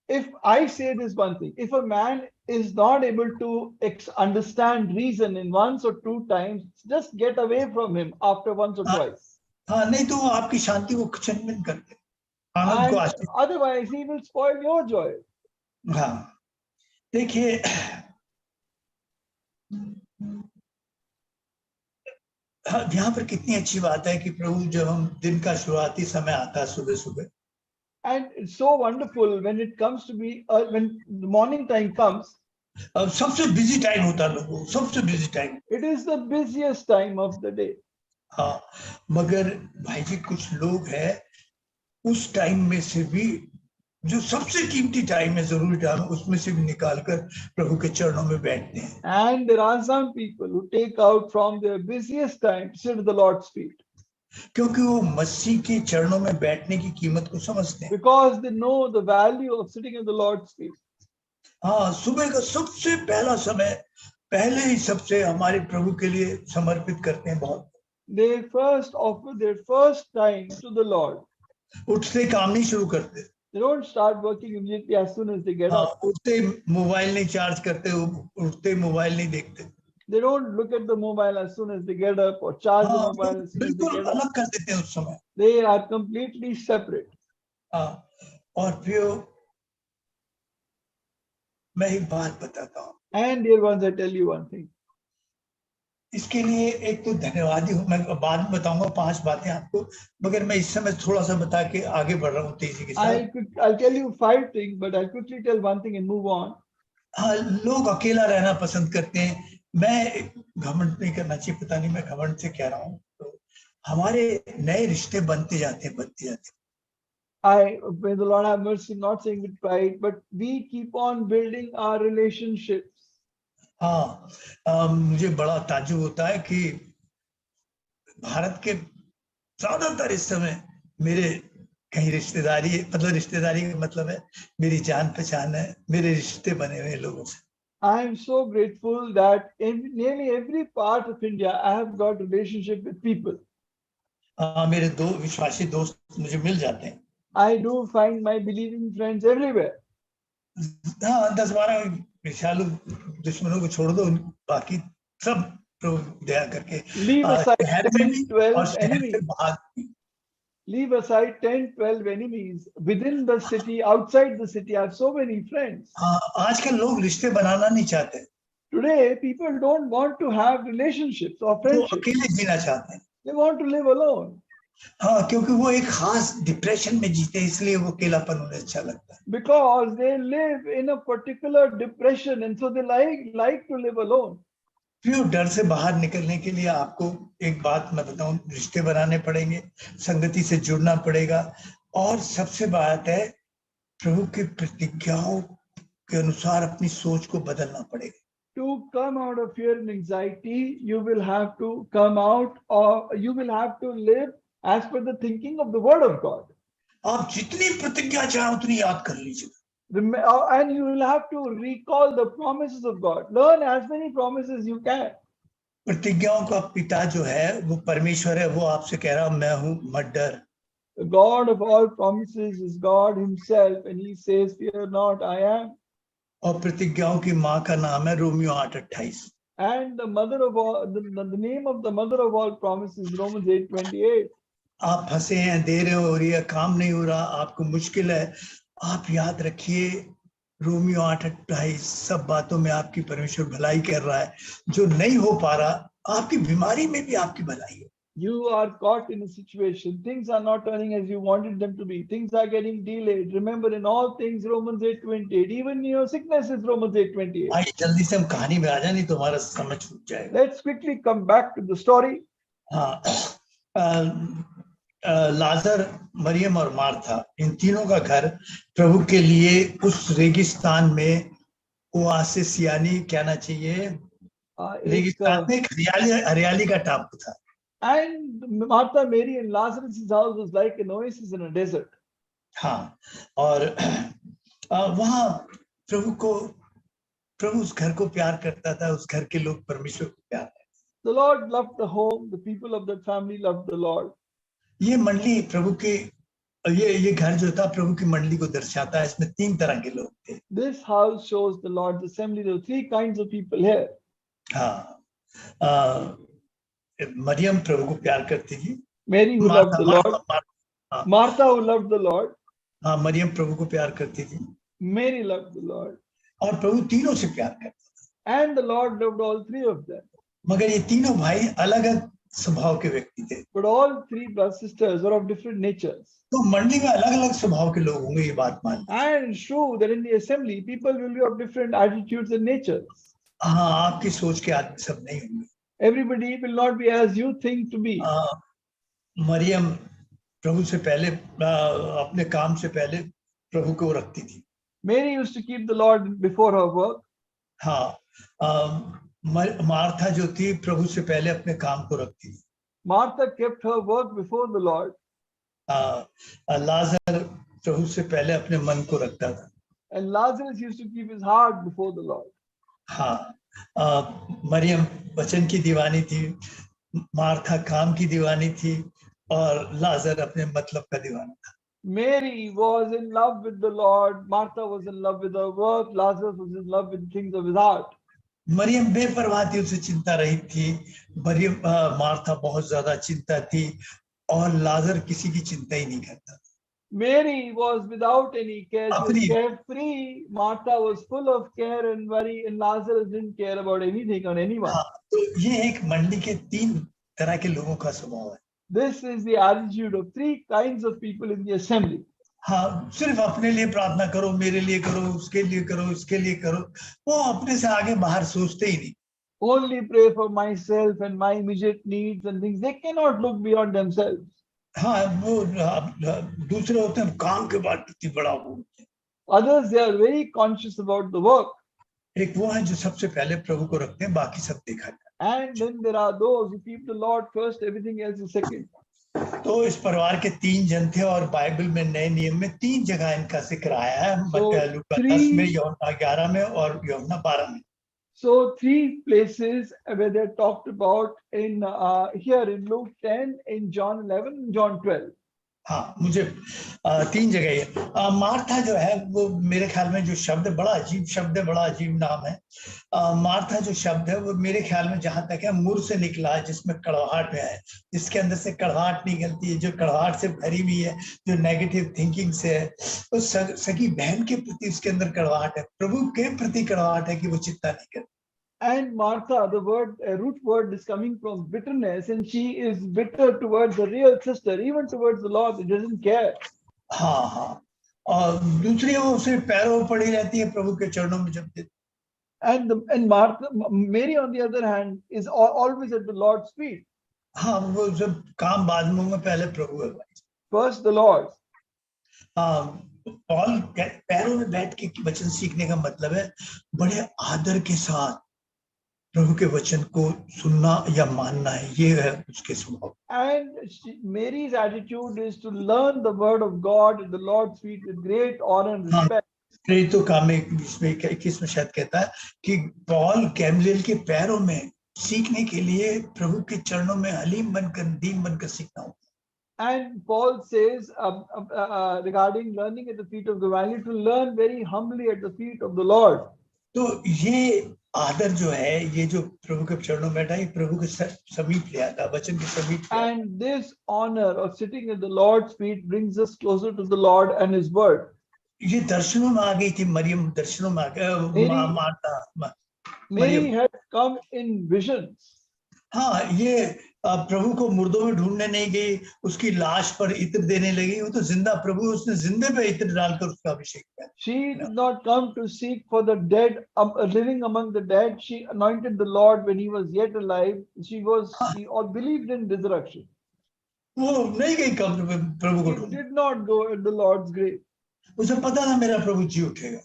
If I say this one thing, if a man is not able to understand reason in once or two times, just get away from him after once or twice. हाँ, नहीं तो वो आपकी शांति को छीन कर दे, आनंद को And Ashish. otherwise, he will spoil your joy. हाँ, देखिए, यहाँ पर कितनी अच्छी बात है कि प्रभु जब हम दिन का शुरुआती समय आता है सुबह सुबह, And it's so wonderful when it comes to be when the morning time comes. अब सबसे बिजी टाइम होता है लोगों, सबसे busy time. It is the busiest time of the day. हाँ, मगर भाई जी कुछ लोग हैं उस टाइम में से भी जो सबसे कीमती टाइम है, जरूरी टाइम, उसमें से भी निकालकर प्रभु के चरणों में बैठते हैं। And there are some people who take out from their busiest time to sit at the Lord's feet. क्योंकि वो मसीह के चरणों में बैठने की कीमत को समझते हैं। Because they know the value of sitting at the Lord's feet. हाँ, सुबह का सबसे पहला समय पहले ही सबसे हमारे प्रभु के लिए समर्पित करते हैं बहुत। They first offer their first time to the Lord. उठते काम नहीं शुरू करते। They don't start working immediately as soon as they get up. उठते मोबाइल नहीं चार्ज करते, उठते मोबाइल नहीं देखते। They don't look at the mobile as soon as they get up or charge the mobile as soon as they बिल्कुल get up. अलग कर देते हैं उस समय। They are completely separate. और फिर मैं एक बात बताता हूँ। And dear ones, I tell you one thing. इसके लिए एक तो धन्यवाद ही हूँ, मैं बाद में बताऊंगा 5 बातें आपको, मगर मैं इस समय थोड़ा सा बता के आगे बढ़ रहा हूँ तेजी के साथ। I'll tell you 5 things, but I'll quickly tell one thing and move on. हाँ, लोग अकेला रहना पसंद करते हैं। मैं घमंड नहीं करना चाहिए, पता नहीं मैं घमंड से कह रहा हूँ, तो हमारे नए रिश्ते बनते जाते हैं। May the Lord have mercy, not saying with pride, but we keep on building our relationships. हाँ, मुझे बड़ा ताज्जुब होता है कि भारत के ज्यादातर इस समय मेरे कहीं रिश्तेदारी, मतलब रिश्तेदारी का मतलब है मेरी जान पहचान है, मेरे रिश्ते बने हुए लोगों से। I am so grateful that in nearly every part of India, I have got relationship with people. मेरे 2 विश्वासी दोस्त मुझे मिल जाते हैं। I do find my believing friends everywhere. हाँ, 10-12 विशालु दुश्मनों को छोड़ दो, बाकी सब प्रभु दया करके Leave aside शहर में भी 10-12 और शहर enemies. से बाहर भी। Leave aside 10-12 enemies within the city, outside the city. I have so many friends. हाँ, आजकल लोग रिश्ते बनाना नहीं चाहते, Today, people don't want to have relationships or वो friendships. अकेले जीना चाहते हैं। They want to live alone. हाँ, क्योंकि वो एक खास डिप्रेशन में जीते हैं, इसलिए वो अकेलापन उन्हें अच्छा लगता है। Because they live in a particular depression, and so they like to live alone. फिर डर से बाहर निकलने के लिए आपको एक बात मैं बताऊं, रिश्ते बनाने पड़ेंगे, संगति से जुड़ना पड़ेगा, और सबसे बात है प्रभु की प्रतिज्ञाओं के अनुसार अपनी सोच को बदलना पड़ेगा। To come out of fear and anxiety, you will have to come out, or you will have to live as per the thinking of the Word of God. आप जितनी प्रतिज्ञा चाहे उतनी याद कर लीजिए। And you will have to recall the promises of God. Learn as many promises you can. प्रतिज्ञाओं का पिता जो है वो परमेश्वर है, वो आपसे कह रहा मैं हूं, मत डर। The God of all promises is God Himself, and He says, "Fear not, I am." और प्रतिज्ञाओं की माँ का नाम है Romeo 8:28। And the mother of all, the name of the mother of all promises, Romans 8:28. आप फंसे हैं, दे रहे हो और ये काम नहीं हो रहा, आपको मुश्किल है, आप याद रखिए रोमियो 8:28, सब बातों में आपकी परमेश्वर भलाई कर रहा है। जो नहीं हो पा रहा, आपकी बीमारी में भी आपकी भलाई है। You are caught in a situation. Things are not turning as you wanted them to be. Things are getting delayed. Remember, in all things, Romans 8:28. Even your sickness is Romans 8:28. आइए जल्दी से हम कहानी में आ जाए, नहीं तो हमारा समय छूट जाएगा। Let's quickly come back to the story. हाँ, लाजर, मरियम और मार्था, इन तीनों का घर प्रभु के लिए उस रेगिस्तान में ओआसिस, यानी कहना चाहिए एक रेगिस्तान में एक हरियाली हरियाली का टापू था। and Martha, Mary, and Lazarus' house was like an oasis in a desert. हाँ, और वहाँ प्रभु उस घर को प्यार करता था, उस घर के लोग परमेश्वर को प्यार करते। The Lord loved the home. The people of that family loved the Lord. ये मंडली प्रभु के, ये घर जो था प्रभु की मंडली को दर्शाता है। इसमें 3 तरह के लोग थे। This house shows the Lord's assembly. There were 3 kinds of people here. हाँ, मरियम प्रभु को प्यार करती थी। Mary, who loved the Lord. हाँ, Martha, who loved the Lord. हाँ, मरियम प्रभु को प्यार करती थी Mary loved the Lord. और प्रभु तीनों से प्यार करता था। And the Lord loved all 3 of them. मगर ये तीनों भाई अलग अलग स्वभाव के व्यक्ति थे। But all 3 brothers and sisters were of different natures. तो मंडली में अलग अलग स्वभाव के लोग होंगे, ये बात मान। And it's true that in the assembly, people will be of different attitudes and natures. हाँ, आपकी सोच के आदमी सब नहीं होंगे। Everybody will not be as you think to be. Maryam प्रभु से पहले, अपने काम से पहले प्रभु को रखती थी। Mary used to keep the Lord before her work. हाँ, मार्था जो थी प्रभु से पहले अपने काम को रखती थी। Martha kept her work before the Lord. लाजर प्रभु से पहले अपने मन को रखता था। And Lazarus used to keep his heart before the Lord. हाँ, मरियम वचन की दीवानी थी, मार्था काम की दीवानी थी और लाजर अपने मतलब का दीवाना था। Mary was in love with the Lord. Martha was in love with her work. Lazarus was in love with things of his heart. Maryam बेपरवाह थी, उसे चिंता रहित थी। मार्था बहुत ज्यादा चिंता थी और लाजर किसी की चिंता ही नहीं करता। Mary was without any care. She was carefree. Martha was full of care and worry, and Lazarus didn't care about anything or anyone. हाँ, तो ये एक मंडली के 3 तरह के लोगों का स्वभाव है। This is the attitude of 3 kinds of people in the assembly. हाँ, सिर्फ अपने लिए प्रार्थना करो, मेरे लिए करो, उसके लिए करो, इसके लिए करो, वो अपने से आगे बाहर सोचते ही नहीं। Only pray for myself and my immediate needs and things. They cannot look beyond themselves. हाँ, वो दूसरे होते हैं काम के बाद कितनी बड़ा बोलते हैं। Others, they are very conscious about the work. एक वो है जो सबसे पहले प्रभु को रखते हैं, बाकी सब देखा जाए। And then there are those who keep the Lord first, everything else is second. तो इस परिवार के 3 जन थे और बाइबल में नए नियम में 3 जगह इनका जिक्र आया है। लूका 10 में, यूहन्ना 11 में और यूहन्ना 12 में। So 3 places where they're talked about in here in Luke 10, in John 11, and John 12. हाँ, मुझे 3 जगह है। मार्था जो है वो मेरे ख्याल में जो शब्द है, बड़ा अजीब शब्द है, बड़ा अजीब नाम है। मार्था जो शब्द है वो मेरे ख्याल में जहां तक है मुर से निकला है, जिसमें कड़वाहट है, जिसके अंदर से कड़वाहट निकलती है, जो कड़वाहट से भरी हुई है, जो नेगेटिव थिंकिंग से है। तो सगी बहन के प्रति उसके अंदर कड़वाहट है, प्रभु के प्रति कड़वाहट है कि वो चिंता नहीं करती। And Martha, the root word is coming from bitterness, and she is bitter towards the real sister, even towards the Lord. She doesn't care. हाँ हाँ, और दूसरी वो उसे पैरों में पड़ी रहती है, प्रभु के चरणों में जपती। And Martha, Mary on the other hand is always at the Lord's feet. हाँ, वो सब काम बाद में होंगे, पहले प्रभु है भाई। First the Lord. पॉल पैरों में बैठ के वचन सीखने का मतलब है बड़े आदर के साथ प्रभु के वचन को सुनना या मानना है, ये है उसके स्वभाव। And Mary's attitude is to learn the word of God at the Lord's feet with great honor and respect. प्रेरितों काम में 21 में शायद कहता है कि पॉल गैमलियल के पैरों में सीखने के लिए प्रभु के चरणों में हलीम बनकर, दीन बनकर सीखना होता है। And Paul says regarding learning at the feet of Gamaliel, to learn very humbly at the feet of the Lord. तो ये आदर जो है, ये जो प्रभु के चरणों में बैठा है, प्रभु के समीप ले आता, वचन के समीप। And this honor of sitting at the Lord's feet brings us closer to the Lord and His word. ये दर्शनों में आ गई थी मरियम, दर्शनों में आ गई Martha. Mary had come in visions. हाँ, ये प्रभु को मुर्दों में ढूंढने नहीं गई, उसकी लाश पर इत्र देने लगी। वो तो जिंदा प्रभु, उसने जिंदे पे इत्र डालकर उसका अभिषेक किया। She did not come to seek for the dead, living among the dead. She anointed the Lord when He was yet alive. She all believed in resurrection. वो नहीं गई कब्र में प्रभु को She ढूंढने। did not go at the Lord's grave. उसे पता था मेरा प्रभु जी उठेगा।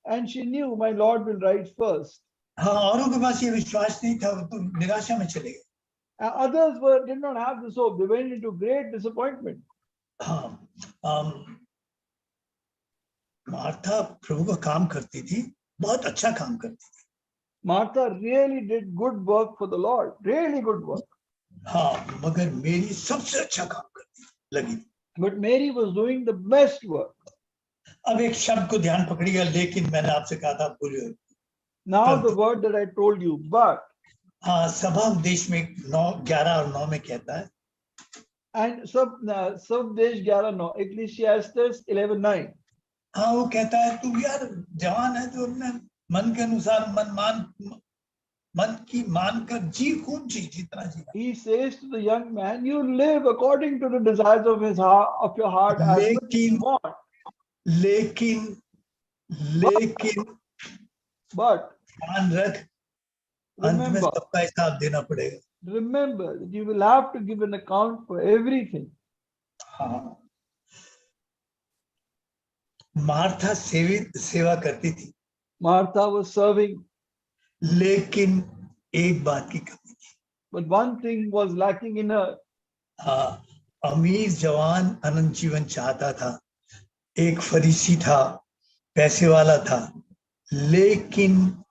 And she knew my Lord will rise first. हाँ, औरों के पास ये विश्वास नहीं था, वो तो निराशा में चले गए। Others did not have this hope. They went into great disappointment. हाँ, मार्था प्रभु का काम करती थी, बहुत अच्छा काम करती थी। Martha really did good work for the Lord. Really good work. हाँ, मगर मेरी सबसे अच्छा काम करती लगी। But Mary was doing the best work. अब एक शब्द को ध्यान पकड़िएगा, लेकिन मैंने आपसे कहा था भूलिए। Now the word that I told you, but, हाँ, सभा उपदेश में 9:11 और 9 में कहता है, and Sabdesh 11:9, Ecclesiastes 11:9. हाँ, वो कहता है तू यार जवान है तो अपने मन के अनुसार मन की मानकर जी, खूब जी, जितना जी। He says to the young man, you live according to the desires of his heart, of your heart, as much as you want. लेकिन But ध्यान रख, अंत में remember, सबका हिसाब देना पड़ेगा। remember that you will have to give an account for everything. हाँ, मार्था सेवा करती थी, Martha was serving, लेकिन एक बात की कमी थी। but one thing was lacking in her. हाँ, अमीर जवान अनंत जीवन चाहता था, एक फरीसी था, पैसे वाला था, लेकिन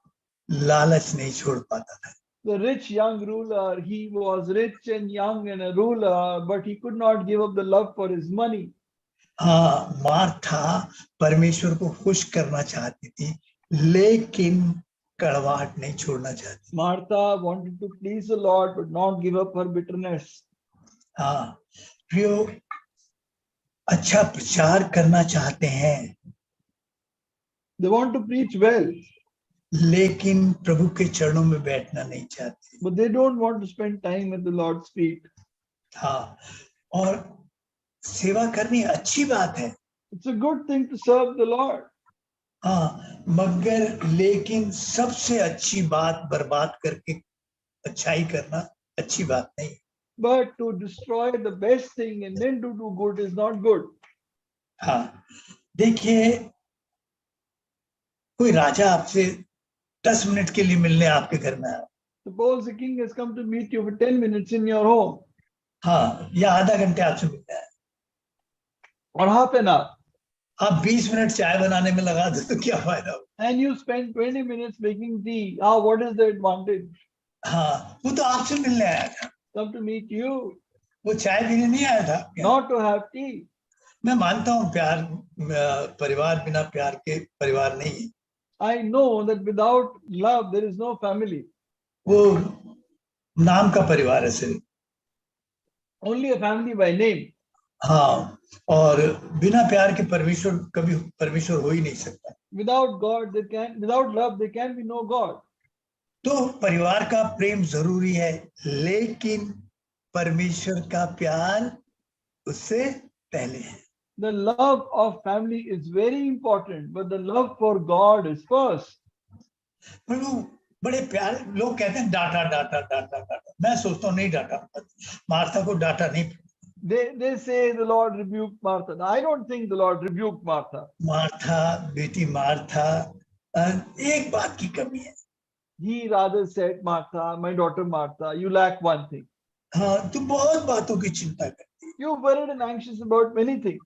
लालच नहीं छोड़ पाता था। The rich young ruler, he was rich and young and a ruler, but he could not give up the love for his money. हाँ, मार्था परमेश्वर को खुश करना चाहती थी, लेकिन कड़वाहट नहीं छोड़ना चाहती। Martha wanted to please the Lord, but not give up her bitterness. हाँ, प्रियो, अच्छा प्रचार करना चाहते हैं, They want to preach well, लेकिन प्रभु के चरणों में बैठना नहीं चाहते। but they don't want to spend time at the Lord's feet. हाँ, और सेवा करनी अच्छी बात है। It's a good thing to serve the Lord. हाँ, मगर लेकिन सबसे अच्छी बात बर्बाद करके अच्छाई करना अच्छी बात नहीं। But to destroy the best thing and then to do good is not good. हाँ, देखिए, कोई राजा आपसे 10 मिनट के लिए मिलने आपके घर में आया, Suppose the king has come to meet you for 10 minutes in your home, हाँ, या आधा घंटे आपसे मिलने आया, or half an hour, आप 20 मिनट चाय बनाने में लगा दो तो क्या फायदा हो? and you spend 20 minutes making tea. What is the advantage? हाँ, वो तो आपसे मिलने आया था, Come to meet you, वो चाय पीने नहीं आया था। not to have tea. मैं मानता हूँ प्यार, परिवार बिना प्यार के परिवार नहीं है। I know that without love there is no family. वो नाम का परिवार है सिर्फ। Only a family by name. हाँ, और बिना प्यार के परमेश्वर कभी परमेश्वर हो ही नहीं सकता। Without God, without love, there can be no God. तो परिवार का प्रेम जरूरी है, लेकिन परमेश्वर का प्यार उससे पहले है। The love of family is very important, but the love for God is first. पर वो बड़े प्यार, लोग कहते हैं डांटा डांटा डांटा डांटा, मैं सोचता हूँ नहीं डांटा, मार्था को डांटा नहीं। They say the Lord rebuked Martha. Now, I don't think the Lord rebuked Martha. Martha, बेटी मार्था, एक बात की कमी है। He rather said, Martha, my daughter Martha, you lack one thing. हाँ, तू बहुत बातों की चिंता करती है। You're worried and anxious about many things.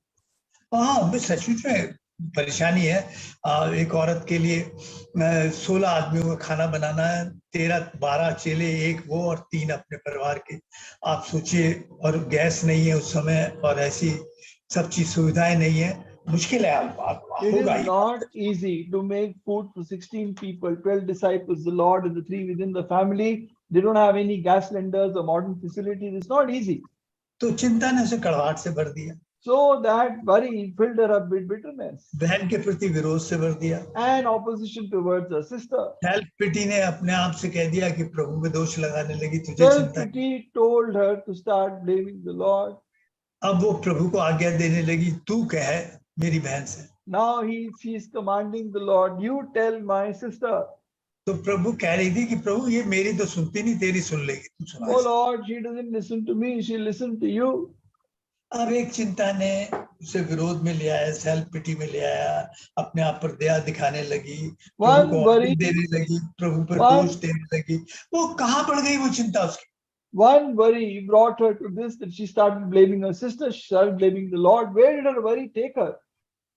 हाँ, सचमुच में परेशानी है। एक औरत के लिए 16 आदमियों का खाना बनाना है, 13-12 चेले, एक वो और 3 अपने परिवार के। आप सोचिए, और गैस नहीं है उस समय, और ऐसी सब चीज सुविधाएं नहीं है, मुश्किल है। It is not easy to make food for 16 people, 12 disciples, the Lord and the 3 within the family. They don't have any gas cylinders or modern facilities. It's not easy. तो चिंता ने उसे कड़वाहट से भर दिया। So that worry filled her up with bitterness. बहन के प्रति विरोध से भर दिया, and opposition towards her sister. Self pity ने अपने आप से कह दिया कि प्रभु पे दोष लगाने लगी, तुझे चिंता। Self-pity told her to start blaming the Lord. अब वो प्रभु को आज्ञा देने लगी, तू कह मेरी बहन से। Now she's commanding the Lord, you tell my sister. तो प्रभु कह रही थी कि प्रभु ये मेरी तो सुनती नहीं, तेरी सुन लेगी, तू सुना। Oh Lord, she doesn't listen to me, she listened to you. अब एक चिंता ने उसे विरोध में ले आया, सेल्फ पिटी में ले आया, अपने आप पर दया दिखाने लगी, प्रभु One को worry, आदेश देने लगी, प्रभु पर one दोष देने लगी। वो कहाँ बढ़ गई वो चिंता उसकी? One worry brought her to this, that she started blaming her sister, she started blaming the Lord. Where did her worry take her?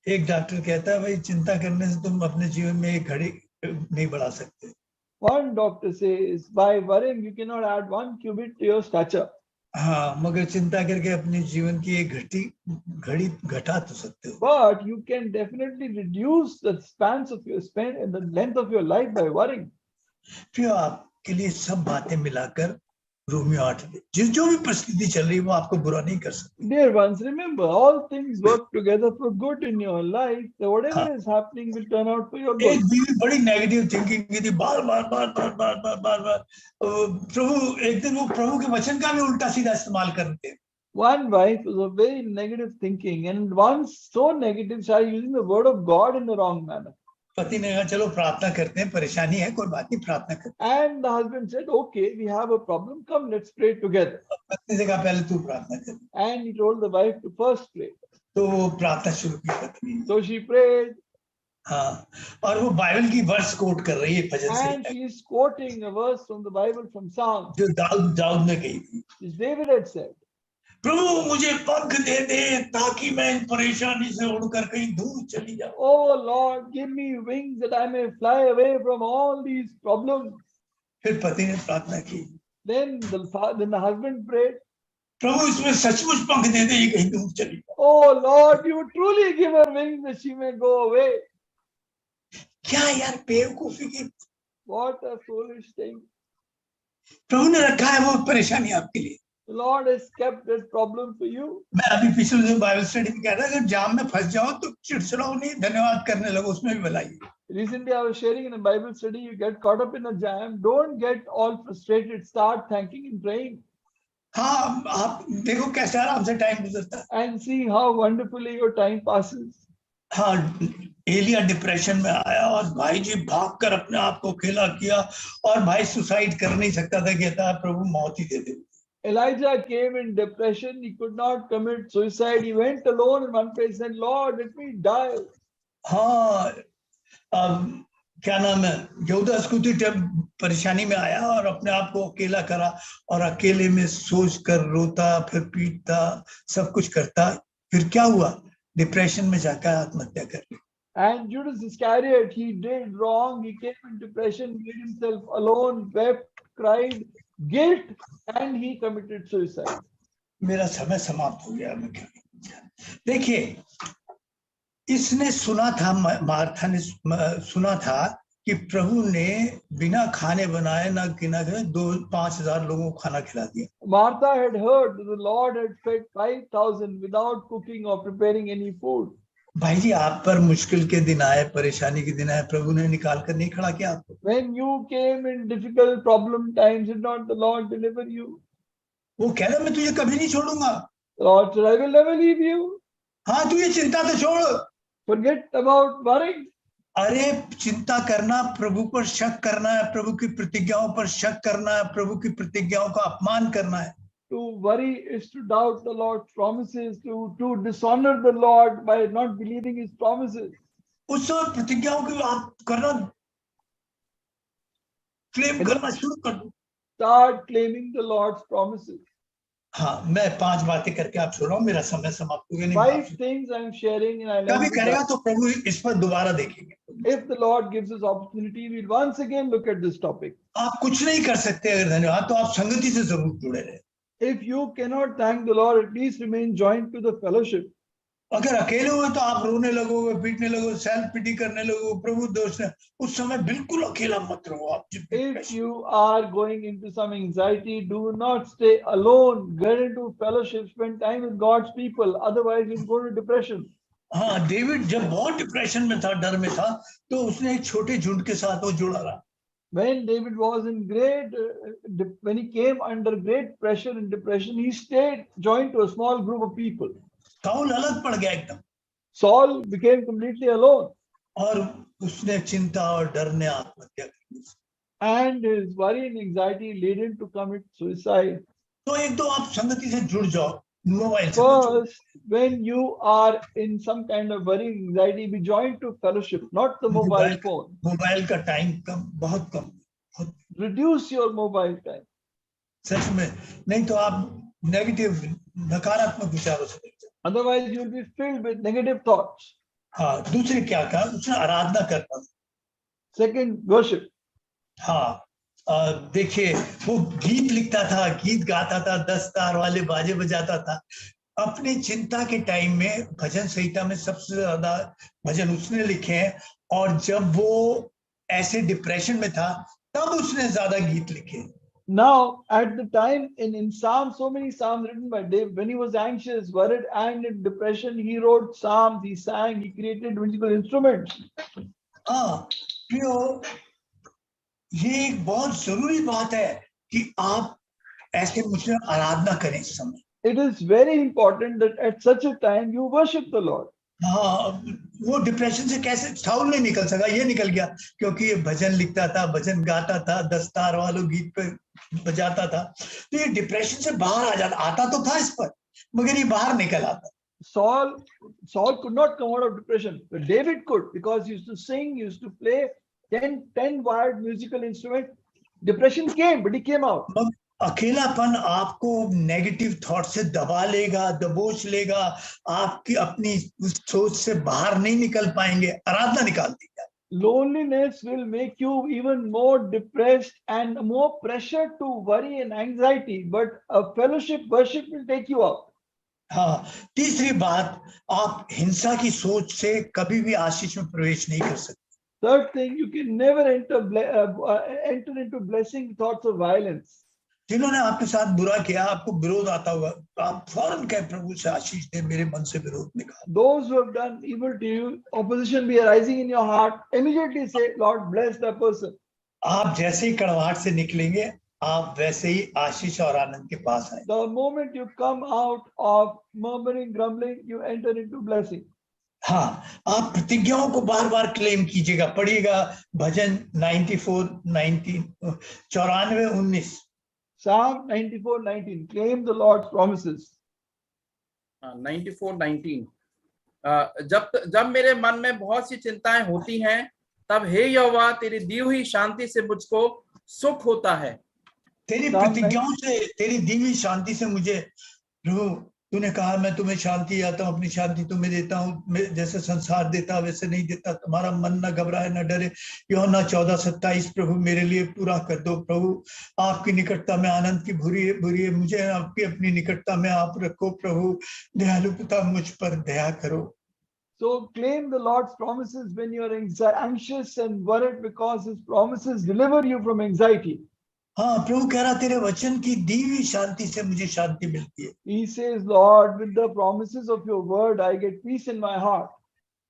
एक डॉक्टर कहता है भाई चिंता करने से तुम अपने जीवन में एक घड़ी नहीं बढ़ा सकते। One doctor says, by worrying, you cannot add 1 cubit to your stature. हाँ, मगर चिंता करके अपने जीवन की एक घड़ी घटा तो सकते हो। But you can definitely reduce the spans of your span and the length of your life by worrying. फिर आपके लिए सब बातें मिलाकर रोमियो 8 जो भी परिस्थिति चल रही है वो आपको बुरा नहीं कर सकती। Dear ones, remember, all things work together for good in your life. So whatever is happening will turn out for your good. एक बीवी बड़ी नेगेटिव थिंकिंग की थी, बार बार बार बार बार बार बार बार प्रभु एक दिन वो प्रभु के वचन का भी उल्टा सीधा इस्तेमाल करते हैं। One wife was a very negative thinking, and once so negative, started using the word of God in the wrong manner. पति ने कहा चलो प्रार्थना करते हैं, परेशानी है कोई बात नहीं प्रार्थना करते हैं। And the husband said, okay, we have a problem, come let's pray together. पत्नी से कहा पहले तू प्रार्थना कर। And he told the wife to first pray. तो वो प्रार्थना शुरू की पत्नी। So she prayed. हाँ, और वो बाइबल की वर्स कोट कर रही है भजन से। And she is quoting a verse from the Bible from Psalms, जो दाऊद ने कही थी, which David had said. प्रभु मुझे पंख दे दे ताकि मैं इन परेशानी से उड़कर कहीं दूर चली जाऊं। Oh Lord, give me wings that I may fly away from all these problems. फिर पति ने प्रार्थना की, Then the husband prayed, प्रभु इसमें सचमुच पंख दे दे, ये कहीं दूर चली जाए। oh Lord, you truly give her wings that she may go away. क्या यार बेवकूफी की। What a foolish thing. प्रभु ने रखा है वो परेशानी आपके लिए। The Lord has kept that problem for you. मैं अभी पिछले दिन बाइबल स्टडी में कह रहा था, अगर जाम में फंस जाओ तो चिड़चिड़ाओ नहीं, धन्यवाद करने लगो, उसमें भी भलाई है। Recently, I was sharing in a Bible study, you get caught up in a jam, don't get all frustrated, start thanking and praying. हाँ, आप देखो कैसे आराम से टाइम गुजरता है। And see how wonderfully your time passes. हाँ, Elia depression में आया और भाई जी भागकर अपने आप को अकेला किया, और भाई सुसाइड कर नहीं सकता था, कहता है प्रभु मौत ही दे दे। Elijah came in depression, he could not commit suicide, he went alone in one place and said, Lord, let me die. हाँ, क्या नाम है, यहूदा इस्करियोती जब परेशानी में आया और अपने आप को अकेला करा और अकेले में सोच कर रोता, फिर पीटता, सब कुछ करता, फिर क्या हुआ, डिप्रेशन में जाकर आत्महत्या कर ली। And Judas Iscariot, he did wrong, he came in depression, made himself alone, wept, cried, guilt, and he committed suicide. मेरा समय समाप्त हो गया, मैं क्या देखिए, इसने सुना था, मार्था ने सुना था कि प्रभु ने बिना खाने बनाए ना गिना 2,000-5,000 लोगों को खाना खिला दिया। Martha had heard that the Lord had fed 5,000 without cooking or preparing any food. भाई जी, आप पर मुश्किल के दिन आए, परेशानी के दिन आए, प्रभु ने निकाल कर नहीं खड़ा किया आपको। When you came in difficult problem times, did not the Lord deliver you? वो कह रहा मैं तुझे कभी नहीं छोड़ूंगा। The Lord said, I will never leave you. हाँ, तू ये चिंता तो छोड़। Forget about worrying. अरे चिंता करना, प्रभु पर शक करना है, प्रभु की प्रतिज्ञाओं पर शक करना है, प्रभु की प्रतिज्ञाओं का अपमान करना है। To worry is to doubt the Lord's promises, to dishonor the Lord by not believing His promises. उस समय प्रतिज्ञाओं की आप करना, क्लेम करना शुरू कर दो। Start claiming the Lord's promises. हाँ, मैं 5 बातें करके आप छोड़ रहा हूँ, मेरा समय समाप्त हो गया। 5 things I'm sharing, and I कभी करेगा तो प्रभु इस पर दोबारा देखेंगे। If the Lord gives us opportunity, we'll once again look at this topic. आप कुछ नहीं कर सकते अगर धन्यवाद, तो आप संगति से जरूर जुड़े रहे। If you cannot thank the Lord, at least remain joined to the fellowship. अगर अकेले हुए तो आप रोने लगोगे, पीटने लगोगे, सेल्फ पिटी करने लगोगे, प्रभु दोष ने, उस समय बिल्कुल अकेला मत रहो आप। If you are going into some anxiety, do not stay alone. Get into fellowship, spend time with God's people. Otherwise, you'll go to depression. हाँ, डेविड जब बहुत डिप्रेशन में था, डर में था, तो उसने एक छोटे झुंड के साथ वो जुड़ा रहा। When David was in when he came under great pressure and depression, he stayed joined to a small group of people. शाऊल अलग पड़ गया एकदम। Saul became completely alone. और उसने चिंता और डर ने आत्महत्या कर ली। And his worry and anxiety led him to commit suicide. तो एक तो आप संगति से जुड़ जाओ। मोबाइल से बचो। First, when you are in some kind of worry, anxiety, be joined to fellowship, not the mobile phone. Mobile का टाइम कम, बहुत कम, बहुत Reduce your mobile time. सच में, नहीं तो आप नेगेटिव, नकारात्मक विचारों से बच जाओ। Otherwise, you will be filled with negative thoughts. हाँ, दूसरे क्या कहा, उसने आराधना करता था। Second, worship. हाँ, देखिए वो गीत लिखता था, गीत गाता था, 10 तार वाले बाजे बजाता था। अपनी चिंता के टाइम में भजन संहिता में सबसे ज्यादा भजन उसने लिखे हैं, और जब वो ऐसे डिप्रेशन में था तब उसने ज्यादा गीत लिखे। Now, at the time in Psalms, so many Psalms written by David, when he was anxious, worried, and in depression, he wrote Psalms, he sang, he created musical instruments. हाँ, ये एक बहुत जरूरी बात है कि आप ऐसे मुझे आराधना करें इस समय। It is very important that at such a time you worship the Lord. हाँ, वो डिप्रेशन से कैसे साउल नहीं निकल सका, ये निकल गया क्योंकि ये भजन लिखता था, भजन गाता था, 10 तार वालों गीत पे बजाता था, तो ये डिप्रेशन से बाहर आ जाता, आता तो था इस पर, मगर ये बाहर निकल आता। Saul could not come out of depression, but David could, because he used to sing, he used to play 10 wired musical instruments. Depression came, but he came out. अकेलापन आपको नेगेटिव थॉट से दबा लेगा, दबोच लेगा, आपकी अपनी सोच से बाहर नहीं निकल पाएंगे, आराधना निकाल देगा। Loneliness will make you even more depressed and more pressure to worry and anxiety, but a fellowship worship will take you out. हाँ, तीसरी बात, आप हिंसा की सोच से कभी भी आशीष में प्रवेश नहीं कर सकते। Third thing, you can never enter into blessing thoughts of violence. जिन्होंने आपके साथ बुरा किया, आपको विरोध आता हुआ, आप फौरन कहे प्रभु से आशीष दे, मेरे मन से विरोध निकाल। Those who have done evil to you, opposition be arising in your heart, immediately say, Lord, bless that person. आप जैसे ही कड़वाहट से निकलेंगे, आप वैसे ही आशीष और आनंद के पास आए। The moment you come out of murmuring, grumbling, you enter into blessing. हाँ, आप प्रतिज्ञाओं को बार बार क्लेम कीजिएगा, पढ़िएगा भजन 94:19 Psalm 94:19, claim the Lord's promises. 94:19, जब मेरे मन में बहुत सी चिंताएं होती हैं, तब हे यहोवा तेरी दी हुई शांति से मुझको सुख होता है। तेरी प्रतिज्ञाओं से, तेरी दी हुई शांति से मुझे, प्रभु तूने कहा मैं तुम्हें शांति आता हूँ, अपनी शांति तुम्हें देता हूँ, जैसे संसार देता वैसे नहीं देता, तुम्हारा मन न घबराए न डरे। यूहन्ना 14:27, प्रभु मेरे लिए पूरा कर दो। प्रभु आपकी निकटता में आनंद की भूरी है, मुझे आपकी अपनी निकटता में आप रखो। प्रभु दयालु पिता, मुझ पर दया करो। So claim the Lord's promises when you are anxious and worried, because his promises deliver you from anxiety. हाँ, प्रभु कह रहा तेरे वचन की दी हुई शांति से मुझे शांति मिलती है। He says, Lord, with the promises of your word, I get peace in my heart.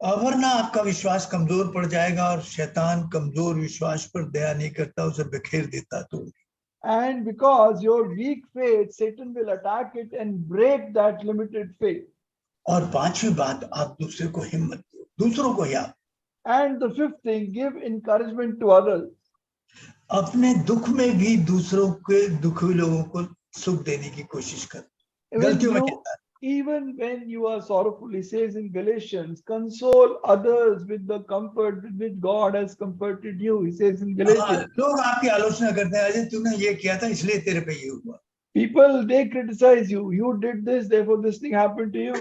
वरना आपका विश्वास कमजोर पड़ जाएगा, और शैतान कमजोर विश्वास पर दया नहीं करता, उसे बिखेर देता तो। And because your weak faith, Satan will attack it and break that limited faith. और पांचवी बात, आप दूसरे को हिम्मत दो, दूसरों को याद। And the fifth thing, give encouragement to others. अपने दुख में भी दूसरों के दुखी लोगों को सुख देने की कोशिश कर। गलतियों में कहता है, even when you are sorrowful, he says in Galatians, console others with the comfort with which God has comforted you. He says in Galatians. लोग आपकी आलोचना करते हैं, अजय तूने ये किया था इसलिए तेरे पे ये हुआ। People, they criticize you. You did this, therefore this thing happened to you.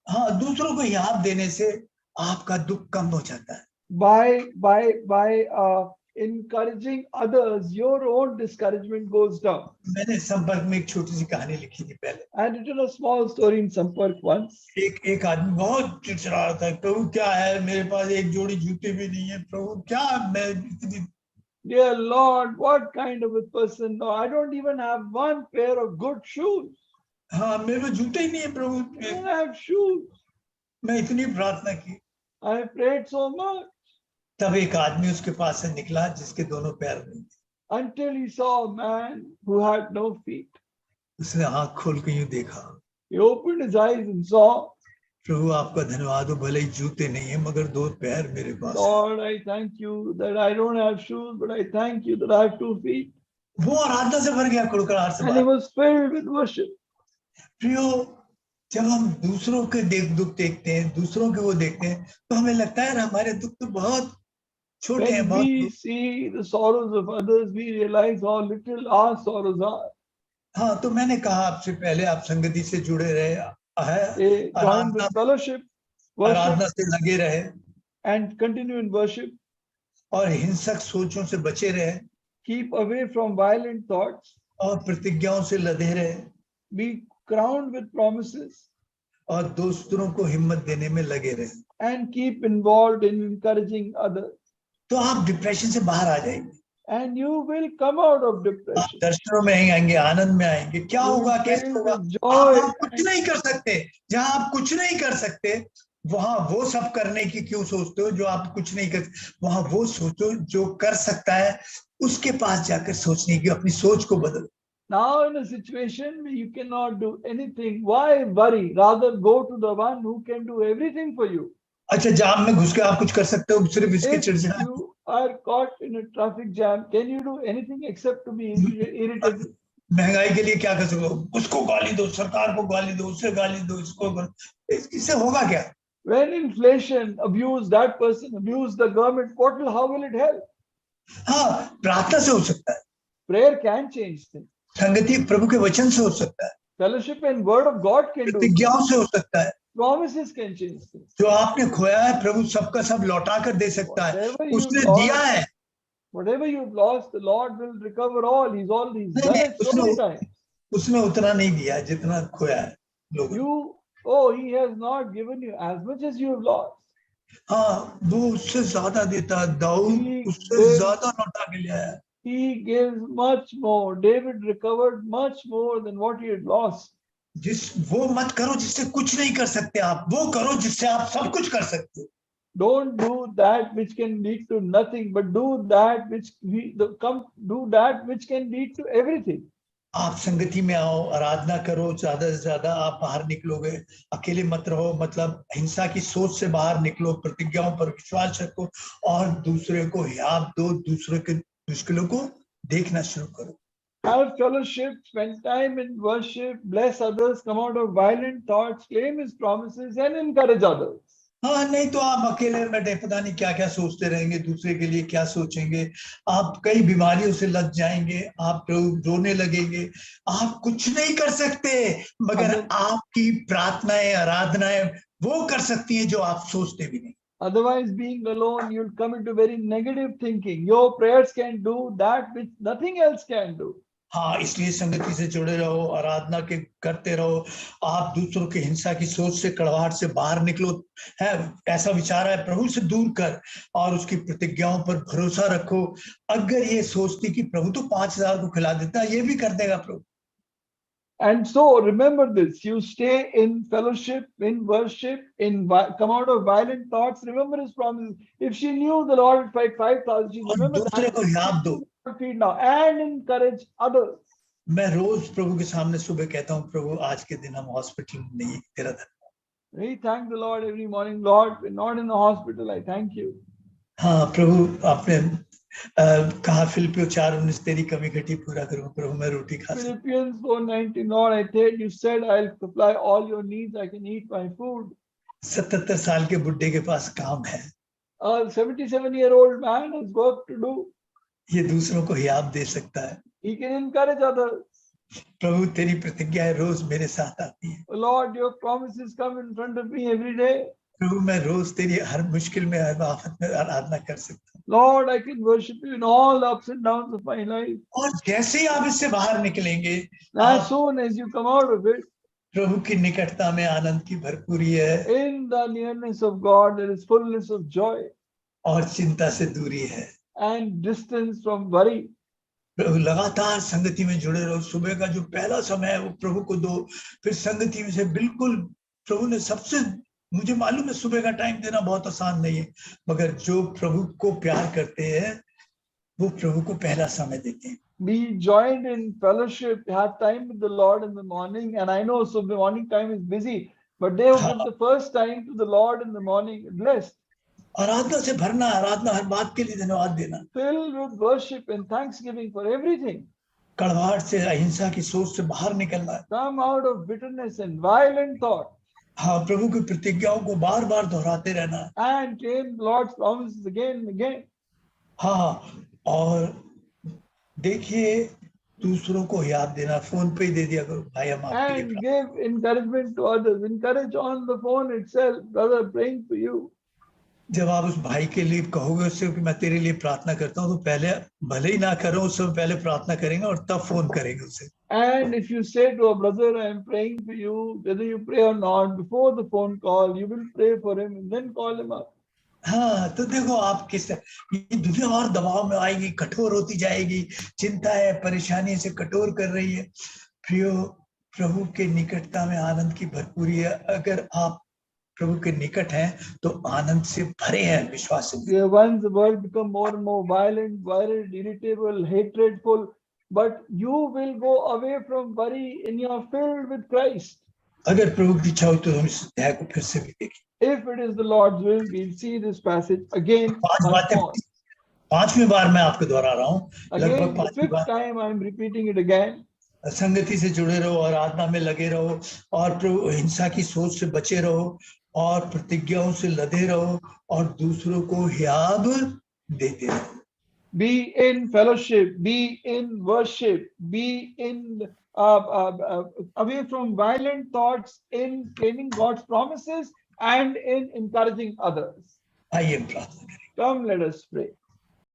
हाँ, दूसरों को याद देने से आपका दुख कम हो जाता है। By encouraging others, your own discouragement goes down. मैंने संपर्क में एक छोटी सी कहानी लिखी थी पहले। I had written a small story in Sampark once. एक आदमी बहुत चिड़चिड़ा रहा था, प्रभु क्या है, मेरे पास एक जोड़ी जूते भी नहीं है, प्रभु क्या मैं इतनी। Dear Lord, what kind of a person? No, I don't even have one pair of good shoes. हाँ, मेरे पास जूते ही नहीं है प्रभु। I don't have shoes. मैं इतनी प्रार्थना की, I prayed so much. तब एक आदमी उसके पास से निकला जिसके दोनों पैर नहीं थे। Until he saw a man who had no feet. उसने आंख खोल के यूं देखा। He opened his eyes and saw, प्रभु आपका धन्यवाद हो, भले ही जूते नहीं है मगर दो पैर मेरे पास है। Lord, I thank you that I don't have shoes, but I thank you that I have 2 feet. वो आराधना से भर गया, कुड़कुड़ाहट से And he बाहर। was filled with worship. प्रियो, जब हम दूसरों के दुख देखते हैं, दूसरों के वो देखते हैं, तो हमें लगता है यार हमारे दुख तो बहुत छोटे हैं, When बहुत we see the sorrows of others, we realize how little our sorrows are. हाँ, तो मैंने कहा आपसे पहले, आप संगति से जुड़े रहे, Join with fellowship, worship, आराधना से लगे रहे and continue in worship. और हिंसक सोचों से बचे रहे Keep away from violent thoughts. और प्रतिज्ञाओं से लदे रहे Be crowned with promises. और दूसरों को हिम्मत देने में लगे रहे, And keep involved in encouraging others. तो आप डिप्रेशन से बाहर आ जाएंगे, And you will come out of आप depression. दर्शनों में आएंगे, आनंद में आएंगे। क्या You होगा, will कैसे feel होगा? the आप joy. कुछ नहीं कर सकते। जहां आप कुछ नहीं कर सकते, वहां वो सब करने की क्यों सोचते हो जो आप कुछ नहीं कर, वहां वो सोचो जो कर सकता है, उसके पास जाकर सोचने की, अपनी सोच को बदलो। Now in a situation where you cannot do anything, why worry? Rather go to the one who can do everything for you. अच्छा, जाम में घुस के आप कुछ कर सकते हो सिर्फ इसके If चिड़चिड़ा? you are caught in a traffic jam, can you do anything except to be irritated? महंगाई के लिए क्या कर सकते हो? उसको गाली दो, सरकार को गाली दो, उसे गाली दो, इसको इससे होगा क्या? When inflation abuse that person, abuse the government, how will it help? हाँ, प्रार्थना से हो सकता है, Prayer can change things. संगति प्रभु के वचन से हो सकता है, Fellowship and word of God can do things. प्रतिज्ञाओं से हो सकता है, Promises can change things. जो आपने खोया है प्रभु सबका सब लौटा कर दे सकता है, उसने दिया है। Whatever you've lost, the Lord will recover all. He's done it so many times. उसने उतना नहीं दिया है जितना खोया है लोगों ने। He has not given you as much as you have lost. हाँ, वो उससे ज्यादा देता है, दाऊद उससे ज्यादा लौटा के ले आया। He gives much more. David recovered much more than what he had lost. वो मत करो जिससे कुछ नहीं कर सकते आप, वो करो जिससे आप सब कुछ कर सकते हो। Don't do that which can lead to nothing, but do that which can lead to everything. आप संगति में आओ, आराधना करो, ज्यादा से ज्यादा आप बाहर निकलोगे, अकेले मत रहो, मतलब हिंसा की सोच से बाहर निकलो, प्रतिज्ञाओं पर विश्वास रखो और दूसरे को याद दो, दूसरे के मुश्किलों को देखना शुरू करो। Have fellowship, spend time in worship, bless others, come out of violent thoughts, claim his promises and encourage others. हाँ, नहीं तो आप अकेले बैठे पता नहीं क्या क्या सोचते रहेंगे, दूसरे के लिए क्या सोचेंगे, आप कई बीमारियों से लग जाएंगे, आप रोने लगेंगे, आप कुछ नहीं कर सकते, मगर आपकी प्रार्थनाएं, आराधनाएं वो कर सकती हैं जो आप सोचते भी नहीं। Otherwise, being alone, you'll come into very negative thinking. Your prayers can do that which nothing else can do. हाँ, इसलिए संगति से जुड़े रहो, आराधना के करते रहो, आप दूसरों की हिंसा की सोच से, कड़वाहट से बाहर निकलो, है ऐसा विचार है प्रभु से दूर कर और उसकी प्रतिज्ञाओं पर भरोसा रखो। अगर ये सोचती कि प्रभु तो 5,000 को खिला देता, ये भी कर देगा प्रभु। And so remember this, you stay in fellowship, in worship, come out of violent thoughts, remember his promises. If she knew the Lord would fight 5,000, she remember दूसरे को याद दो now and encourage others. मैं रोज प्रभु के सामने सुबह कहता हूँ, प्रभु आज के दिन हम हॉस्पिटल में नहीं, तेरा धन्यवाद। We thank the Lord every morning. Lord, we're not in the hospital. I thank you. हाँ प्रभु, आपने कहा फिलिपियों 4:19 तेरी कमी घटी पूरा करूँ, प्रभु मैं रोटी खा सकता। Philippians 4:19, Lord, I tell you said I'll supply all your needs. I can eat my food. 77 साल के बुड्ढे के पास काम है। A 77-year-old man has work to do. ये दूसरों को याद दे सकता है। He can encourage others. प्रभु तेरी प्रतिज्ञाएं रोज मेरे साथ आती हैं। Lord, your promises come in front of me every day. प्रभु मैं रोज तेरी हर मुश्किल में, हर आफत में आराधना कर सकता हूँ। Lord, I can worship you in all the ups and downs of my life. और जैसे ही आप इससे बाहर निकलेंगे, As soon as you come out of it, प्रभु की निकटता में आनंद की भरपूरी है, in the nearness of God there is fullness of joy और चिंता से दूरी है, and distance from worry. प्रभु लगातार संगति में जुड़े रहो। सुबह का जो पहला समय है वो प्रभु को दो, फिर संगति में से बिल्कुल प्रभु ने सबसे, मुझे मालूम है सुबह का टाइम देना बहुत आसान नहीं है, मगर जो प्रभु को प्यार करते हैं वो प्रभु को पहला समय देते हैं। Be joined in fellowship, have time with the Lord in the morning. And I know so the morning time is busy, but they who give the first time to the Lord in the morning, blessed. आराधना से भरना, आराधना हर बात के लिए धन्यवाद देना, Filled with worship and thanksgiving for everything. कड़वाहट से, अहिंसा की सोच से बाहर निकलना है। Come out of bitterness and violent thought हाँ, प्रभु की प्रतिज्ञाओं को बार बार दोहराते रहना है। and claim Lord's promises again and again. हाँ, और देखिए दूसरों को याद देना, फोन पे ही दे दिया करो, भाई हम आपके लिए And प्रार्थना। give encouragement to others. Encourage on the phone itself, brother, praying for you. जब आप उस भाई के लिए कहोगे उससे कि मैं तेरे लिए प्रार्थना करता हूँ, तो पहले भले ही ना करो, उससे पहले प्रार्थना करेंगे और तब फोन करेंगे उसे। And if you say to a brother, I am praying for you, whether you pray or not, before the phone call, you will pray for him and then call him up. हाँ, तो देखो आप किस, ये दुनिया और दबाव में आएगी, कठोर होती जाएगी, चिंता है, परेशानी से कठोर कर रही है। प्रियो, प्रभु के निकटता में आनंद की भरपूरी है। अगर आप प्रभु के निकट हैं तो आनंद से भरे हैं, विश्वास से। Once the world become more and more violent, worried, irritable, hatredful, but you will go away from worry and you are filled with Christ. अगर प्रभु की इच्छा हो तो हम इस अध्याय को फिर से भी देखें। If it is the Lord's will, we'll see this passage again. पांच by बातें, Paul. पांचवी बार मैं आपको दोहरा रहा हूँ, लगभग Again, the पांचवी fifth bar. time I am repeating it again. संगति से जुड़े रहो, आराधना में लगे रहो, और प्रभु हिंसा की सोच से बचे रहो, और प्रतिज्ञाओं से लदे रहो, और दूसरों को हियाब देते रहो। Be in fellowship, be in worship, be in away from violent thoughts, in claiming God's promises and in encouraging others. आइए हम प्रार्थना करें। Come, let us pray.